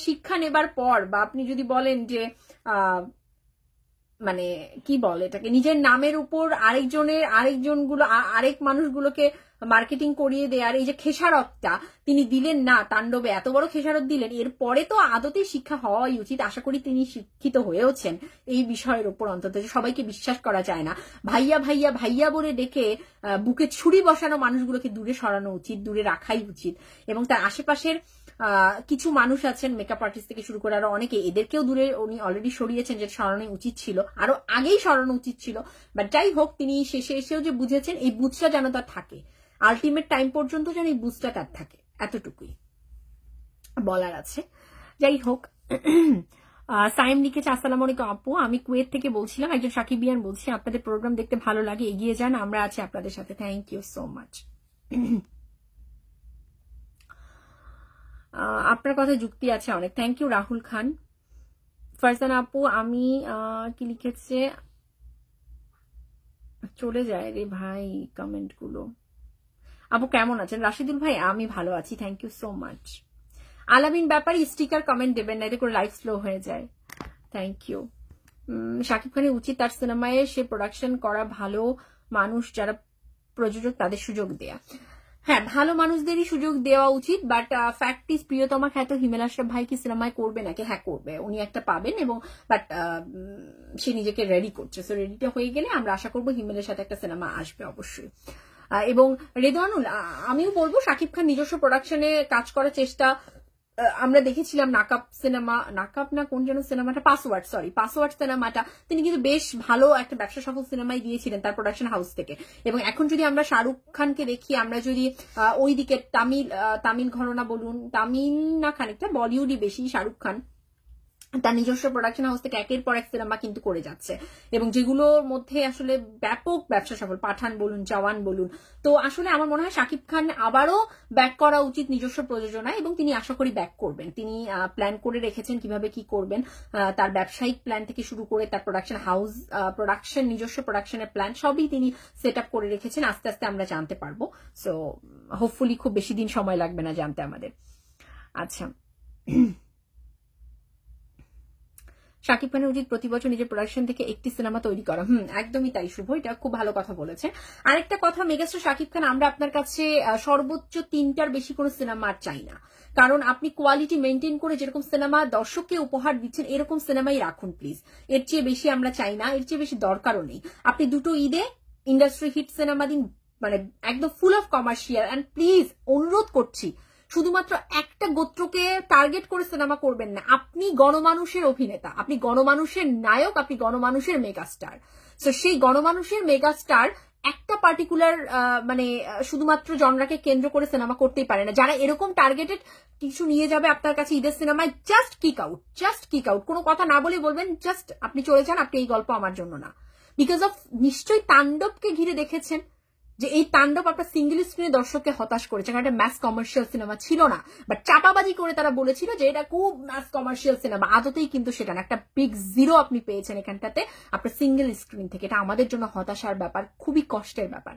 শিক্ষা নেবার পর, বা আপনি যদি বলেন যে মানে কি বলে এটাকে, নিজের নামের উপর আরেক মানুষগুলোকে মার্কেটিং করিয়ে দেওয়ার এই যে খেসারতটা তিনি দিলেন না তাণ্ডবে, এত বড় খেসারত দিলেন, এরপরে তো আদতেই শিক্ষা হওয়াই উচিত। আশা করি তিনি শিক্ষিত হয়েওছেন এই বিষয়ের উপর, অন্তত যে সবাইকে বিশ্বাস করা যায় না। ভাইয়া ভাইয়া ভাইয়া বলে ডেকে বুকে ছুরি বসানো মানুষগুলোকে দূরে সরানো উচিত, দূরে রাখাই উচিত। এবং তার আশেপাশের কিছু মানুষ আছেন, মেকআপ আর্টিস্ট থেকে শুরু করে আরো অনেকে, এদেরকেও দূরে উনি অলরেডি সরিয়েছেন, যেটা সরানো উচিত ছিল, আরো আগেই সরানো উচিত ছিল। বাট যাই হোক, তিনি শেষে এসেও যে বুঝেছেন, এই বুঝটা যেন তার থাকে, আলটিমেট টাইম পর্যন্ত যেন এই বুঝটা তার থাকে, এতটুকুই বলার আছে। যাই হোক, সাইম লিখেছে, আসসালামু আলাইকুম আপু, আমি কুয়েত থেকে বলছিলাম, একজন সাকিবিয়ান বলছি, আপনাদের প্রোগ্রাম দেখতে ভালো লাগে, এগিয়ে যান, আমরা আছি আপনাদের সাথে। Thank you so much. আপনার কথা যুক্তি আছে অনেক। Thank you Rahul Khan. ফারজানা আপু, আমি কি লিখেছে, চলে যায় রে ভাই কমেন্ট গুলো। আপু কেমন আছেন? রাশিদুল ভাই, আমি ভালো আছি, থ্যাংক ইউ সো মাচ। আলামিন ব্যাপারে স্টিকার কমেন্ট দেবেন না, এতে করে লাইফ স্লো হয়ে যায়। Thank you. শাকিব খানের উচিত তার সিনেমায় সে প্রোডাকশন করা ভালো মানুষ যারা প্রযোজক তাদের সুযোগ দেয়া। হ্যাঁ, ভালো মানুষদেরই সুযোগ দেওয়া উচিত। বাট ফ্যাক্ট ইজ, প্রিয়তমা খ্যাত হিমেল আশরাফ ভাই কি সিনেমায় করবে নাকি? হ্যাঁ করবে, উনি একটা পাবেন, এবং বাট সে নিজেকে রেডি করছে। সো রেডিটা হয়ে গেলে আমরা আশা করবো হিমেলের সাথে একটা সিনেমা আসবে অবশ্যই। এবং রেদওয়ানুল, আমিও বলবো শাকিব খান নিজস্ব প্রোডাকশনে কাজ করার চেষ্টা আমরা দেখেছিলাম। নাকাব সিনেমা, নাকাব না কোন যেন সিনেমাটা, পাসওয়ার্ড সিনেমাটা তিনি কিন্তু বেশ ভালো একটা ব্যবসা সফল সিনেমাই দিয়েছিলেন তার প্রোডাকশন হাউস থেকে। এবং এখন যদি আমরা শাহরুখ খানকে দেখি, আমরা যদি ওই দিকে তামিল ঘরানা বলুন, তামিল না খানিকটা বলিউডই বেশি, শাহরুখ খান তার নিজস্ব প্রোডাকশন হাউস থেকে একের পর এক সিনেমা কিন্তু করে যাচ্ছে, এবং যেগুলোর মধ্যে আসলে ব্যাপক ব্যবসা সফল, পাঠান বলুন, জওয়ান বলুন। তো আসলে আমার মনে হয় শাকিব খান আবারও ব্যাক করা উচিত নিজস্ব প্রযোজনায়, এবং তিনি আশা করি ব্যাক করবেন। তিনি প্ল্যান করে রেখেছেন কিভাবে কি করবেন, তার ব্যবসায়িক প্ল্যান থেকে শুরু করে তার প্রোডাকশন হাউস, নিজস্ব প্রোডাকশনের প্ল্যান সবই তিনি সেট আপ করে রেখেছেন। আস্তে আস্তে আমরা জানতে পারবো। সো হোপফুলি খুব বেশি দিন সময় লাগবে না জানতে আমাদের। আচ্ছা, শাকিব খানের উচিত প্রতি বছর নিজের প্রোডাকশন থেকে একটি সিনেমা তৈরি করা। একদমই তাই শুভ, এটা খুব ভালো কথা বলেছে। আরেকটা কথা, মেগাস্টার শাকিব খান, আমরা আপনার কাছে সর্বোচ্চ 3টার বেশি কোনো সিনেমা আর চাই না। কারণ আপনি কোয়ালিটি মেনটেন করে যেরকম সিনেমা দর্শককে উপহার দিচ্ছেন, এরকম সিনেমাই রাখুন প্লিজ। এর চেয়ে বেশি আমরা চাই না, এর চেয়ে বেশি দরকারও নেই। আপনি দুটো ঈদে ইন্ডাস্ট্রি হিট সিনেমা দিন, মানে একদম full of commercial. And please অনুরোধ করছি, শুধুমাত্র একটা গোত্রকে টার্গেট করে সিনেমা করবেন না। আপনি গণমানুষের অভিনেতা, আপনি গণমানুষের নায়ক, আপনি গণমানুষের মেগাস্টার। তো সেই গণমানুষের মেগাস্টার একটা পার্টিকুলার মানে শুধুমাত্র জনরাকে কেন্দ্র করে সিনেমা করতেই পারে না। যারা এরকম টার্গেটেড কিছু নিয়ে যাবে আপনার কাছে ঈদের সিনেমায়, জাস্ট কিক আউট, কোনো কথা না বলে বলবেন জাস্ট আপনি চলে যান, আপনি এই গল্প আমার জন্য না। বিকজ অফ নিশ্চয়ই তাণ্ডবকে ঘিরে দেখেছেন যে এই তাণ্ডব আপনার সিঙ্গেল স্ক্রিনে দর্শককে হতাশ করেছে, কারণ এটা ম্যাস কমার্শিয়াল সিনেমা ছিল না। বাট চাপাবাজি করে তারা বলেছিল যে এটা খুব ম্যাস কমার্শিয়াল সিনেমা, আদতেই কিন্তু সেটা না। একটা বিগ জিরো আপনি পেয়েছেন এখানটাতে আপনার সিঙ্গেল স্ক্রিন থেকে। এটা আমাদের জন্য হতাশার ব্যাপার, খুবই কষ্টের ব্যাপার।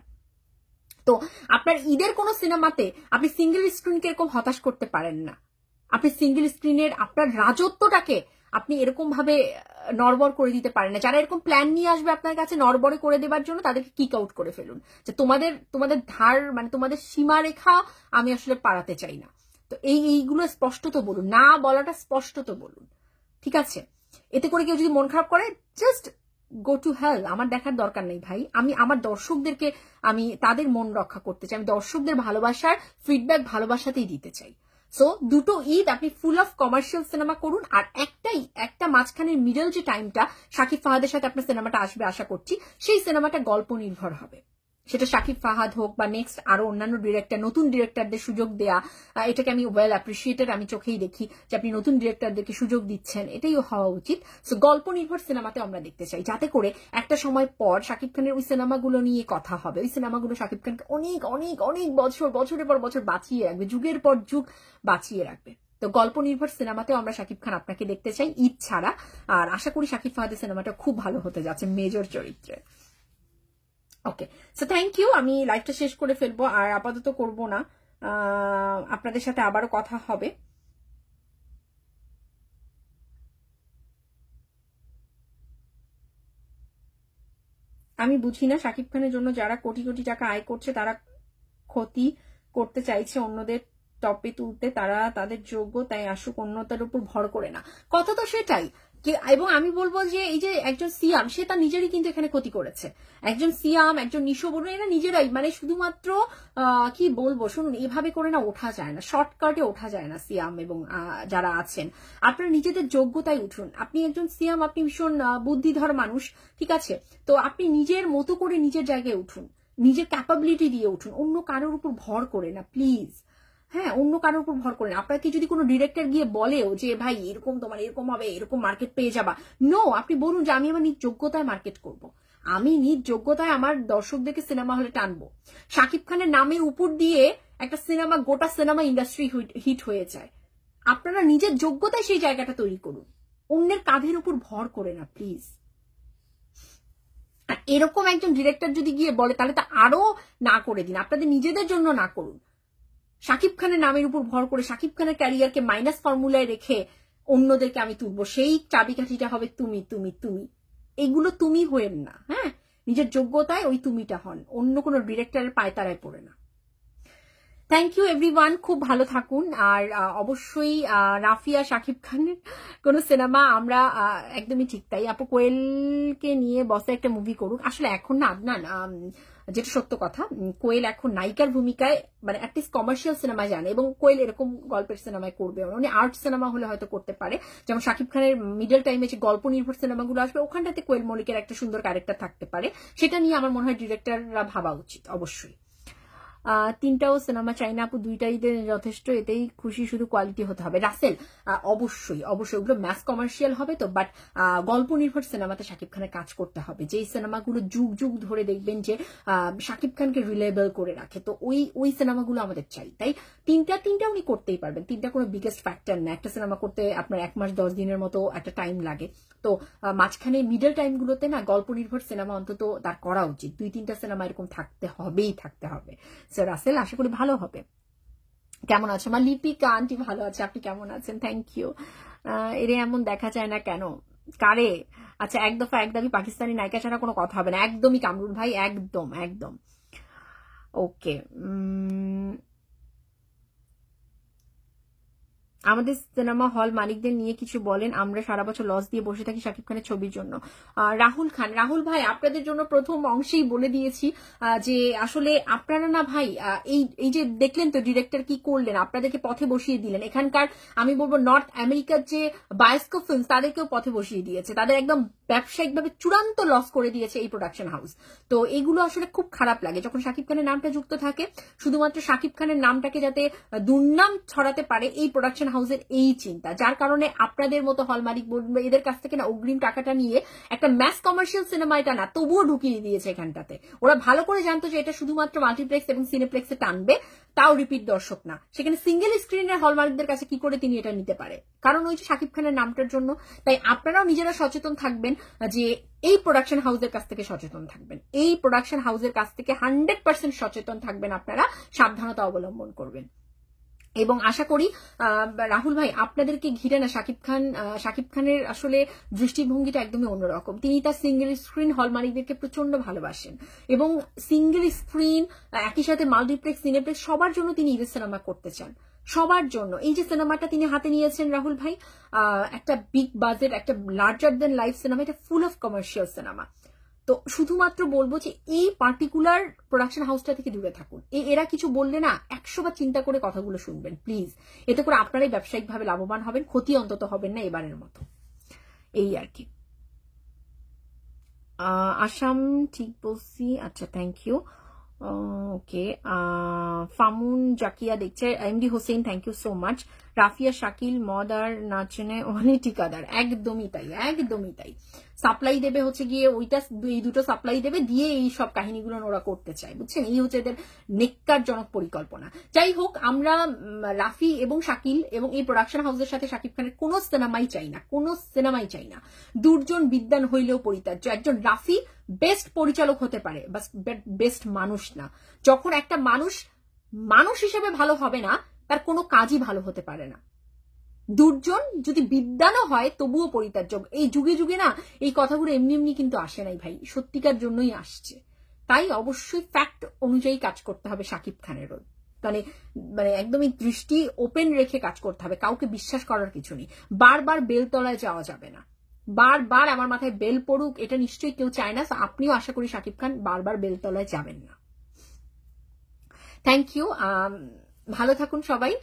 তো আপনার ঈদের কোন সিনেমাতে আপনি সিঙ্গেল স্ক্রিনকে এরকম হতাশ করতে পারেন না। আপনি সিঙ্গেল স্ক্রিনের আপনার রাজত্বটাকে আপনি এরকম ভাবে নড়বড় করে দিতে পারেন না। যারা এরকম প্ল্যান নিয়ে আসবে আপনার কাছে নড়বড়ে করে দেবার জন্য, তাদেরকে কিক আউট করে ফেলুন। যে তোমাদের ধার, মানে তোমাদের সীমারেখা আমি আসলে পারাতে চাই না। তো এইগুলো স্পষ্ট তো বলুন, না বলাটা স্পষ্ট তো বলুন, ঠিক আছে? এতে করে কেউ যদি মন খারাপ করে, জাস্ট গো টু হেল, আমার দেখার দরকার নেই ভাই। আমি আমার দর্শকদেরকে, আমি তাদের মন রক্ষা করতে চাই, আমি দর্শকদের ভালোবাসার ফিডব্যাক ভালোবাসাতেই দিতে চাই। সো দুটো ঈদ আপনি ফুল অফ কমার্শিয়াল সিনেমা করুন, আর একটা মাঝখানের মিডল যে টাইমটা শাকিব ফাহাদের সাথে আপনার সিনেমাটা আসবে আশা করছি, সেই সিনেমাটা গল্প নির্ভর হবে। সেটা শাকিব ফাহাদ হোক বা নেক্সট আরো অন্যান্য ডিরেক্টর, নতুন ডিরেক্টরদের সুযোগ দেয়া, এটাকে আমি ওয়েল অ্যাপ্রিসিয়েটেড, আমি চোখেই দেখি যে আপনি নতুন ডিরেক্টরদেরকে সুযোগ দিচ্ছেন, এটাই হওয়া উচিত। সো গল্প নির্ভর সিনেমাতে আমরা দেখতে চাই, যাতে করে একটা সময় পর শাকিব খানের ওই সিনেমাগুলো নিয়ে কথা হবে, ওই সিনেমাগুলো শাকিব খানকে অনেক অনেক অনেক বছরের পর বছর বাঁচিয়ে রাখবে, যুগের পর যুগ বাঁচিয়ে রাখবে। তো গল্প নির্ভর সিনেমাতেও আমরা শাকিব খান আপনাকে দেখতে চাই ঈদ ছাড়া। আর আশা করি শাকিব ফাহাদের সিনেমাটা খুব ভালো হতে যাচ্ছে মেজর চরিত্রে। ওকে, সো থ্যাংক ইউ। আমি লাইভটা শেষ করে ফেলবো, আর আপাতত করব না, আপনাদের সাথে আবারও কথা হবে। আমি বুঝি না শাকিব খানের জন্য যারা কোটি কোটি টাকা আয় করছে তারা ক্ষতি করতে চাইছে অন্যদের টপে তুলতে, তারা তাদের যোগ্য তাই আসুক, অন্যতার উপর ভর করে না। কথা তো সেটাই। এবং আমি বলবো যে এই যে একজন সিয়াম, সে তার নিজেরই কিন্তু এখানে ক্ষতি করেছে। একজন সিয়াম, একজন নিশো বলুন, এরা নিজেরাই মানে শুধুমাত্র কি বলবো, শুনুন, এভাবে করে না ওঠা যায় না, শর্টকাটে ওঠা যায় না সিয়াম এবং যারা আছেন। আপনারা নিজেদের যোগ্যতায় উঠুন। আপনি একজন সিয়াম, আপনি ভীষণ বুদ্ধিধর মানুষ, ঠিক আছে, তো আপনি নিজের মতো করে নিজের জায়গায় উঠুন, নিজের ক্যাপাবিলিটি দিয়ে উঠুন, অন্য কারোর উপর ভর করে না প্লিজ। হ্যাঁ, অন্য কারোর উপর ভর করেন। আপনাকে যদি কোনো ডিরেক্টর গিয়ে বলেও যে ভাই এরকম তোমার এরকম হবে, এরকম মার্কেট পেয়ে যাবা, নো, আপনি বলুন যে আমি আমার নিজ যোগ্যতায় মার্কেট করব, আমি নিজ যোগ্যতায় আমার দর্শকদেরকে সিনেমা হলে টানবো। শাকিব খানের নামের উপর দিয়ে একটা সিনেমা, গোটা সিনেমা ইন্ডাস্ট্রি হিট হয়ে যায়। আপনারা নিজের যোগ্যতায় সেই জায়গাটা তৈরি করুন, অন্যের কাঁধের উপর ভর করে না প্লিজ। এরকম একজন ডিরেক্টর যদি গিয়ে বলে তাহলে তা আরো না করে দিন, আপনাদের নিজেদের জন্য না করুন। শাকিব খানের নামের উপর ভর করে শাকিব খানের ক্যারিয়ারকে মাইনাস ফর্মুলায় রেখে অন্যদেরকে আমি তুলবো, সেই চাবিকাঠিটা হবে তুমি তুমি তুমি। এগুলো তুমি হয়েন না। হ্যাঁ, নিজের যোগ্যতায় ওই তুমিটা হন, অন্য কোনো ডিরেক্টরের পায়তারায় পড়ে না। থ্যাংক ইউ এভরিওয়ান, খুব ভালো থাকুন। আর অবশ্যই রাফিয়া শাকিব খানের কোন সিনেমা আমরা একদমই ঠিক তাই। আপু কোয়েলকে নিয়ে বসে একটা মুভি করুক। আসলে এখন না আদনান, যেটা সত্য কথা, কোয়েল এখন নায়িকার ভূমিকায় মানে অ্যাটলিস্ট কমার্শিয়াল সিনেমায় জানে, এবং কোয়েল এরকম গল্পের সিনেমায় করবে, মানে আর্ট সিনেমা হলে হয়তো করতে পারে। যেমন শাকিব খানের মিডল টাইমে যে গল্প নির্ভর সিনেমাগুলো আসবে, ওখানটাতে কোয়েল মল্লিকের একটা সুন্দর ক্যারেক্টার থাকতে পারে। সেটা নিয়ে আমার মনে হয় ডিরেক্টররা ভাবা উচিত অবশ্যই। তিনটাও সিনেমা চাই না আপু, দুইটাই যথেষ্ট, এতেই খুশি, শুধু কোয়ালিটি হতে হবে। রাসেল, অবশ্যই অবশ্যই ওগুলো ম্যাস কমার্শিয়াল হবে তো, বাট গল্প নির্ভর সিনেমাতে শাকিব খানের কাজ করতে হবে, যেই সিনেমাগুলো যুগ যুগ ধরে দেখবেন যে শাকিব খানকে রিলেবল করে রাখে, তো ওই সিনেমাগুলো আমাদের চাই। তাই তিনটা উনি করতেই পারবেন, তিনটা কোনো বিগেস্ট ফ্যাক্টর না। একটা সিনেমা করতে আপনার 1 মাস 10 দিনের মতো একটা টাইম লাগে, তো মাঝখানে মিডল টাইমগুলোতে না গল্প নির্ভর সিনেমা অন্তত তার করা উচিত। 2-3টা সিনেমা এরকম থাকতে হবে। রাসেল, আশা করি ভালো হবে। কেমন আছে আমার লিপিকা আন্টি? ভালো আছে, আপনি কেমন আছেন? Thank you. এরে এমন দেখা যায় না কেন? কারে? আচ্ছা, এক দফা এক দাবি, পাকিস্তানি নায়িকা ছাড়া কোনো কথা হবে না। একদমই কামরুল ভাই, একদম একদম। ওকে, আমাদের সিনেমা হল মালিকদের নিয়ে কিছু বলেন, আমরা সারা বছর লস দিয়ে বসে থাকি শাকিব খানের ছবির জন্য। রাহুল খান, রাহুল ভাই, আপনাদের জন্য প্রথম অংশেই বলে দিয়েছি যে আসলে আপনারা না ভাই, এই যে দেখলেন তো ডিরেক্টর কি করলেন, আপনাদেরকে পথে বসিয়ে দিলেন। এখানকার আমি বলবো নর্থ আমেরিকার যে বায়োস্কোপ ফিল্ম, তাদেরকেও পথে বসিয়ে দিয়েছে, তাদের একদম ব্যবসায়িকভাবে চূড়ান্ত লস করে দিয়েছে এই প্রোডাকশন হাউস। তো এগুলো আসলে খুব খারাপ লাগে যখন শাকিব খানের নামটা যুক্ত থাকে। শুধুমাত্র শাকিব খানের নামটাকে যাতে দুর্নাম ছড়াতে পারে, এই প্রোডাকশন হাউসের এই চিন্তা, যার কারণে আপনাদের মতো হল মালিক বলবে এদের কাছ থেকে না অগ্রিম টাকাটা নিয়ে একটা ম্যাস কমার্শিয়াল সিনেমা এটা না তবুও ঢুকিয়ে দিয়েছে এখানটাতে। ওরা ভালো করে জানতো যে এটা শুধুমাত্র মাল্টিপ্লেক্স এবং সিনেপ্লেক্সে টানবে, তাও রিপিট দর্শক না। সেখানে সিঙ্গেল স্ক্রিনের হল মালিকদের কাছে কি করে তিনি এটা নিতে পারে, কারণ ওই যে শাকিব খানের নামটার জন্য। তাই আপনারাও নিজেরা সচেতন থাকবেন, যে এই প্রোডাকশন হাউসের কাছ থেকে সচেতন থাকবেন, এই প্রোডাকশন হাউসের কাছ থেকে 100% সচেতন থাকবেন, আপনারা সাবধানতা অবলম্বন করবেন। এবং আশা করি রাহুল ভাই, আপনাদেরকে ঘিরে না শাকিব খানের আসলে দৃষ্টিভঙ্গিটা একদমই অন্যরকম। তিনি তার সিঙ্গেল স্ক্রিন হল মালিকদেরকে প্রচন্ড ভালোবাসেন, এবং সিঙ্গেল স্ক্রিন একই সাথে মাল্টিপ্লেক্স, সিনেপ্লেক্স সবার জন্য তিনি ঈদের সিনেমা করতে চান, সবার জন্য। এই যে সিনেমাটা তিনি হাতে নিয়েছেন রাহুল ভাই, একটা বিগ বাজেট, একটা লার্জার দেন লাইফ সিনেমা, এটা ফুল অফ কমার্শিয়াল সিনেমা। তো শুধুমাত্র বলবো যে এই পার্টিকুলার প্রোডাকশন হাউসটা থেকে দূরে থাকুন। এরা কিছু বললে না 100 বার চিন্তা করে কথাগুলো শুনবেন প্লিজ। এতে করে আপনারাই ব্যবসায়িকভাবে লাভবান হবেন, ক্ষতি অন্তত হবেন না এবারের মতো। এই আর কি। আসাম ঠিক বলছি, আচ্ছা thank you. Okay, Famun Zakia দেখছে, MD Hossain thank you so much. Rafia Shakil মদ আর নাচনে অনেক ঠিকাদার, একদমই তাই, একদমই তাই। সাপ্লাই দেবে হচ্ছে গিয়ে ওইটা, এই দুটো সাপ্লাই দেবে দিয়ে এই সব কাহিনীগুলো ওরা করতে চায়, বুঝছেন? এই হচ্ছে এদের নেককারজনক পরিকল্পনা। যাই হোক, আমরা রাফি এবং শাকিল এবং এই প্রোডাকশন হাউসের সাথে শাকিব খানের কোনো সিনেমাই চাই না, কোনো সিনেমাই চাই না। দুর্জন বিদ্যান হইলেও পরিত্যাজ্য। একজন রাফি বেস্ট পরিচালক হতে পারে, বাস বেস্ট মানুষ না। যখন একটা মানুষ হিসেবে ভালো হবে না, তার কোনো কাজই ভালো হতে পারে না। দুর্জন যদি বিদ্যানও হয় তবুও পরিত্যাজ্য। এই যুগে যুগে না এই কথাগুলো এমনি এমনি কিন্তু আসে নাই ভাই, সত্যিকার জন্যই আসছে। তাই অবশ্যই ফ্যাক্ট অনুযায়ী কাজ করতে হবে শাকিব খানেরও, মানে মানে একদমই দৃষ্টি ওপেন রেখে কাজ করতে হবে, কাউকে বিশ্বাস করার কিছু নেই, বারবার বেলতলায় যাওয়া যাবে না, বারবার আমার মাথায় বেল পড়ুক এটা নিশ্চয়ই কেউ চায় না। আপনিও আশা করি শাকিব খান বারবার বেলতলায় যাবেন না। থ্যাংক ইউ, ভালো থাকুন সবাই,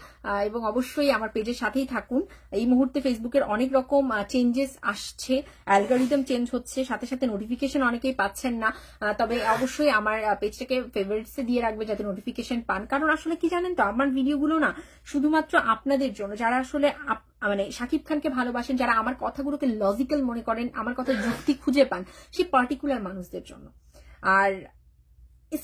এবং অবশ্যই আমার পেজের সাথেই থাকুন। এই মুহূর্তে ফেসবুকের অনেক রকম চেঞ্জেস আসছে, অ্যালগোরিদম চেঞ্জ হচ্ছে, সাথে সাথে নোটিফিকেশন অনেকেই পাচ্ছেন না, তবে অবশ্যই আমার পেজটাকে ফেভারিটসে দিয়ে রাখবে যাতে নোটিফিকেশন পান, কারণ আসলে কি জানেন তো, আমার ভিডিওগুলো না শুধুমাত্র আপনাদের জন্য, যারা আসলে মানে শাকিব খানকে ভালোবাসেন, যারা আমার কথাগুলোকে লজিক্যাল মনে করেন, আমার কথা যুক্তি খুঁজে পান, সেই পার্টিকুলার মানুষদের জন্য। আর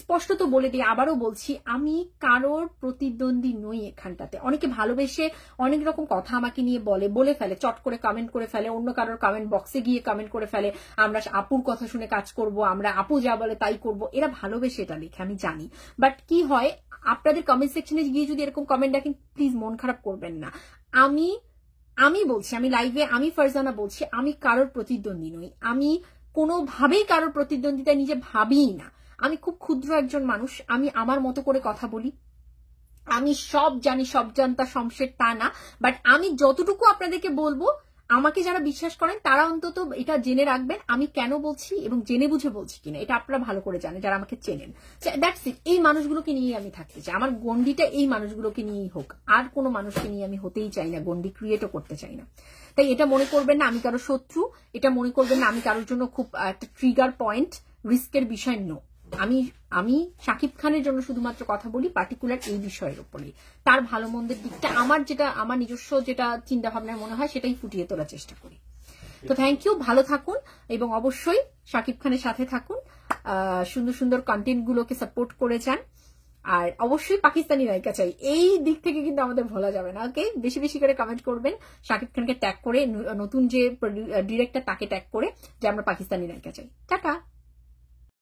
স্পষ্ট তো বলে দিই, আবারও বলছি, আমি কারোর প্রতিদ্বন্দ্বী নই এখানটাতে। অনেকে ভালোবেসে অনেক রকম কথা আমাকে নিয়ে বলে ফেলে, চট করে কমেন্ট করে ফেলে, অন্য কারোর কমেন্ট বক্সে গিয়ে কমেন্ট করে ফেলে, আমরা আপুর কথা শুনে কাজ করব, আমরা আপু যা বলে তাই করব, এরা ভালোবেসে এটা লিখে, আমি জানি। বাট কি হয়, আপনাদের কমেন্ট সেকশনে গিয়ে যদি এরকম কমেন্ট দেখেন, প্লিজ মন খারাপ করবেন না। আমি বলছি, আমি লাইভে, আমি ফারজানা বলছি, আমি কারোর প্রতিদ্বন্দ্বী নই, আমি কোনোভাবেই কারোর প্রতিদ্বন্দ্বিতা নিজে ভাবিই না। আমি খুব ক্ষুদ্র একজন মানুষ, আমি আমার মতো করে কথা বলি, আমি সব জানি, সব জানতা শমশের তা না, বাট আমি যতটুকু আপনাদেরকে বলবো, আমাকে যারা বিশ্বাস করেন তারা অন্তত এটা জেনে রাখবেন আমি কেন বলছি এবং জেনে বুঝে বলছি কিনা, এটা আপনারা ভালো করে জানেন যারা আমাকে চেনেন। দ্যাটস ইট, এই মানুষগুলোকে নিয়ে আমি থাকতে চাই, আমার গন্ডিটা এই মানুষগুলোকে নিয়েই হোক, আর কোনো মানুষকে নিয়ে আমি হতেই চাই না, গন্ডি ক্রিয়েটও করতে চাই না। তাই এটা মনে করবেন না আমি কারো শত্রু, এটা মনে করবেন না আমি কারোর জন্য খুব একটা ট্রিগার পয়েন্ট, রিস্কের বিষয় নো। আমি শাকিব খানের জন্য শুধুমাত্র কথা বলি পার্টিকুলার এই বিষয়ের উপরে, তার ভালো মন্দের দিকটা আমার নিজস্ব যেটা চিন্তা ভাবনার মনে হয় সেটাই ফুটিয়ে তোলার চেষ্টা করি। তো থ্যাংক ইউ, ভালো থাকুন এবং অবশ্যই শাকিব খানের সাথে থাকুন, সুন্দর সুন্দর কন্টেন্ট গুলোকে সাপোর্ট করে যান, আর অবশ্যই পাকিস্তানি নায়িকা চাই, এই দিক থেকে কিন্তু আমাদের ভোলা যাবে না। ওকে, বেশি বেশি করে কমেন্ট করবেন, শাকিব খানকে ট্যাগ করে, নতুন যে ডিরেক্টর তাকে ট্যাগ করে, যে আমরা পাকিস্তানি নায়িকা চাই। টাটা।